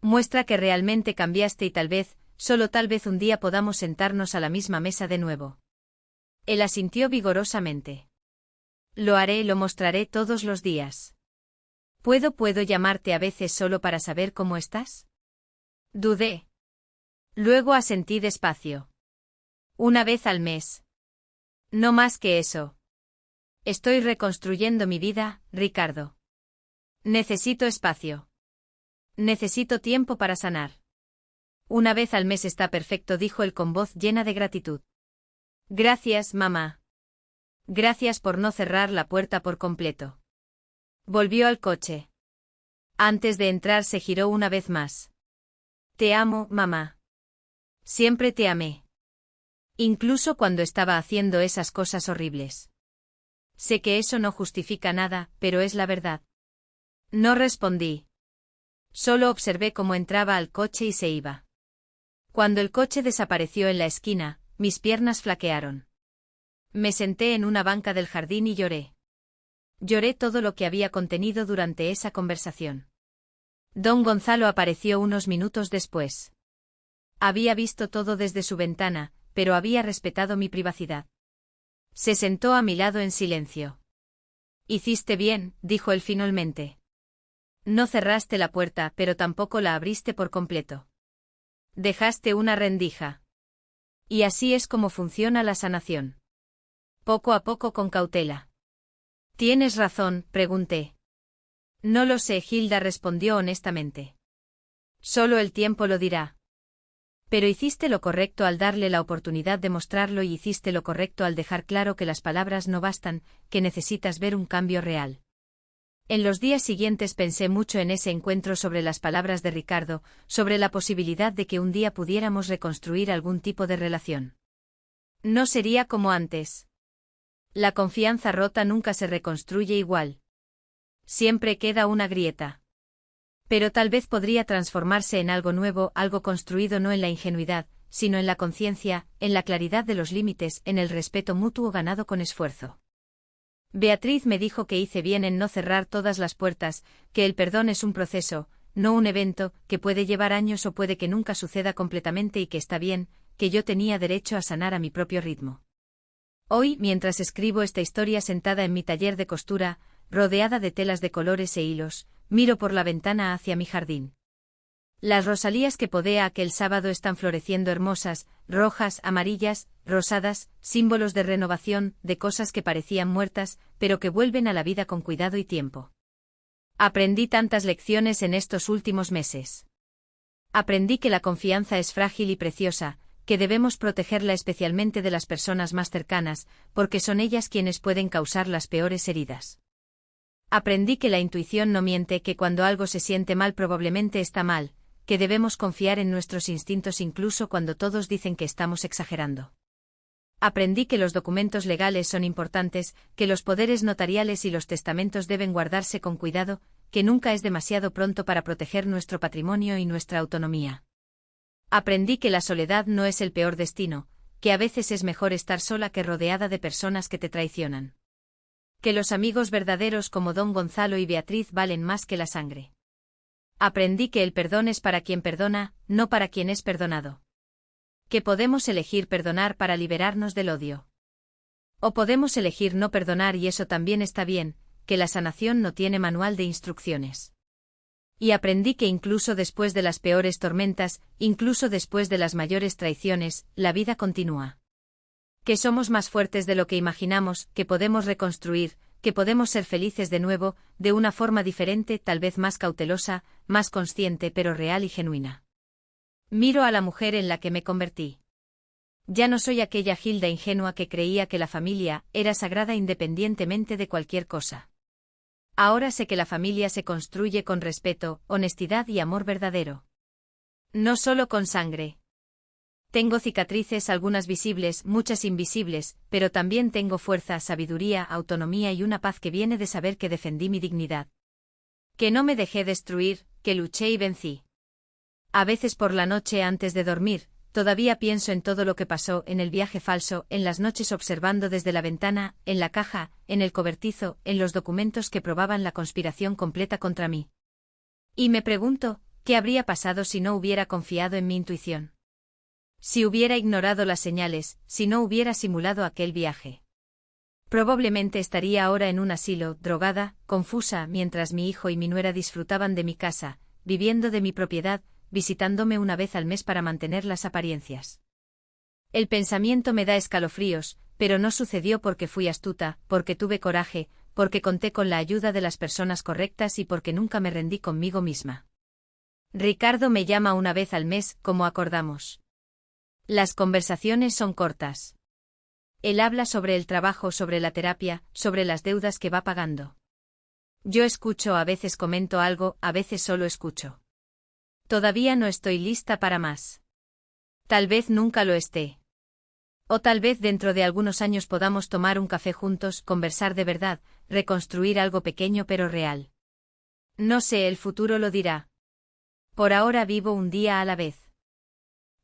Muestra que realmente cambiaste y tal vez, solo tal vez un día podamos sentarnos a la misma mesa de nuevo. Él asintió vigorosamente. Lo haré, lo mostraré todos los días. ¿Puedo llamarte a veces solo para saber cómo estás? Dudé. Luego asentí despacio. Una vez al mes. No más que eso. Estoy reconstruyendo mi vida, Ricardo. Necesito espacio. Necesito tiempo para sanar. Una vez al mes está perfecto, dijo él con voz llena de gratitud. Gracias, mamá. Gracias por no cerrar la puerta por completo. Volvió al coche. Antes de entrar se giró una vez más. Te amo, mamá. Siempre te amé. Incluso cuando estaba haciendo esas cosas horribles. Sé que eso no justifica nada, pero es la verdad. No respondí. Solo observé cómo entraba al coche y se iba. Cuando el coche desapareció en la esquina, mis piernas flaquearon. Me senté en una banca del jardín y lloré. Lloré todo lo que había contenido durante esa conversación. Don Gonzalo apareció unos minutos después. Había visto todo desde su ventana, pero había respetado mi privacidad. Se sentó a mi lado en silencio. Hiciste bien, dijo él finalmente. No cerraste la puerta, pero tampoco la abriste por completo. Dejaste una rendija. Y así es como funciona la sanación. Poco a poco, con cautela. ¿Tienes razón?, pregunté. No lo sé, Hilda respondió honestamente. Solo el tiempo lo dirá. Pero hiciste lo correcto al darle la oportunidad de mostrarlo y hiciste lo correcto al dejar claro que las palabras no bastan, que necesitas ver un cambio real. En los días siguientes pensé mucho en ese encuentro, sobre las palabras de Ricardo, sobre la posibilidad de que un día pudiéramos reconstruir algún tipo de relación. No sería como antes. La confianza rota nunca se reconstruye igual. Siempre queda una grieta. Pero tal vez podría transformarse en algo nuevo, algo construido no en la ingenuidad, sino en la conciencia, en la claridad de los límites, en el respeto mutuo ganado con esfuerzo. Beatriz me dijo que hice bien en no cerrar todas las puertas, que el perdón es un proceso, no un evento, que puede llevar años o puede que nunca suceda completamente y que está bien, que yo tenía derecho a sanar a mi propio ritmo. Hoy, mientras escribo esta historia sentada en mi taller de costura, rodeada de telas de colores e hilos, miro por la ventana hacia mi jardín. Las rosalías que podé aquel sábado están floreciendo hermosas, rojas, amarillas, rosadas, símbolos de renovación, de cosas que parecían muertas, pero que vuelven a la vida con cuidado y tiempo. Aprendí tantas lecciones en estos últimos meses. Aprendí que la confianza es frágil y preciosa, que debemos protegerla especialmente de las personas más cercanas, porque son ellas quienes pueden causar las peores heridas. Aprendí que la intuición no miente, que cuando algo se siente mal probablemente está mal, que debemos confiar en nuestros instintos incluso cuando todos dicen que estamos exagerando. Aprendí que los documentos legales son importantes, que los poderes notariales y los testamentos deben guardarse con cuidado, que nunca es demasiado pronto para proteger nuestro patrimonio y nuestra autonomía. Aprendí que la soledad no es el peor destino, que a veces es mejor estar sola que rodeada de personas que te traicionan. Que los amigos verdaderos como Don Gonzalo y Beatriz valen más que la sangre. Aprendí que el perdón es para quien perdona, no para quien es perdonado. Que podemos elegir perdonar para liberarnos del odio. O podemos elegir no perdonar y eso también está bien, que la sanación no tiene manual de instrucciones. Y aprendí que incluso después de las peores tormentas, incluso después de las mayores traiciones, la vida continúa. Que somos más fuertes de lo que imaginamos, que podemos reconstruir, que podemos ser felices de nuevo, de una forma diferente, tal vez más cautelosa, más consciente pero real y genuina. Miro a la mujer en la que me convertí. Ya no soy aquella Hilda ingenua que creía que la familia era sagrada independientemente de cualquier cosa. Ahora sé que la familia se construye con respeto, honestidad y amor verdadero. No solo con sangre. Tengo cicatrices, algunas visibles, muchas invisibles, pero también tengo fuerza, sabiduría, autonomía y una paz que viene de saber que defendí mi dignidad. Que no me dejé destruir, que luché y vencí. A veces por la noche antes de dormir, todavía pienso en todo lo que pasó, en el viaje falso, en las noches observando desde la ventana, en la caja, en el cobertizo, en los documentos que probaban la conspiración completa contra mí. Y me pregunto, ¿qué habría pasado si no hubiera confiado en mi intuición? Si hubiera ignorado las señales, si no hubiera simulado aquel viaje. Probablemente estaría ahora en un asilo, drogada, confusa, mientras mi hijo y mi nuera disfrutaban de mi casa, viviendo de mi propiedad, visitándome una vez al mes para mantener las apariencias. El pensamiento me da escalofríos, pero no sucedió porque fui astuta, porque tuve coraje, porque conté con la ayuda de las personas correctas y porque nunca me rendí conmigo misma. Ricardo me llama una vez al mes, como acordamos. Las conversaciones son cortas. Él habla sobre el trabajo, sobre la terapia, sobre las deudas que va pagando. Yo escucho, a veces comento algo, a veces solo escucho. Todavía no estoy lista para más. Tal vez nunca lo esté. O tal vez dentro de algunos años podamos tomar un café juntos, conversar de verdad, reconstruir algo pequeño pero real. No sé, el futuro lo dirá. Por ahora vivo un día a la vez.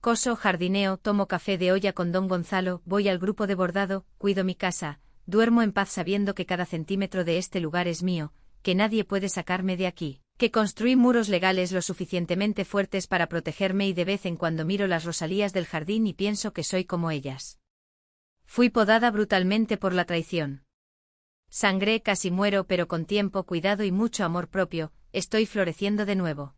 Coso, jardineo, tomo café de olla con don Gonzalo, voy al grupo de bordado, cuido mi casa, duermo en paz sabiendo que cada centímetro de este lugar es mío, que nadie puede sacarme de aquí, que construí muros legales lo suficientemente fuertes para protegerme y de vez en cuando miro las rosalías del jardín y pienso que soy como ellas. Fui podada brutalmente por la traición. Sangré, casi muero, pero con tiempo, cuidado y mucho amor propio, estoy floreciendo de nuevo.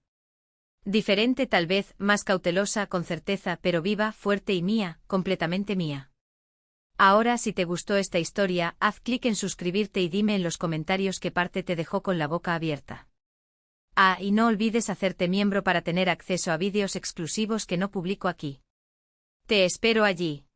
Diferente tal vez, más cautelosa, con certeza, pero viva, fuerte y mía, completamente mía. Ahora, si te gustó esta historia, haz clic en suscribirte y dime en los comentarios qué parte te dejó con la boca abierta. Ah, y no olvides hacerte miembro para tener acceso a vídeos exclusivos que no publico aquí. Te espero allí.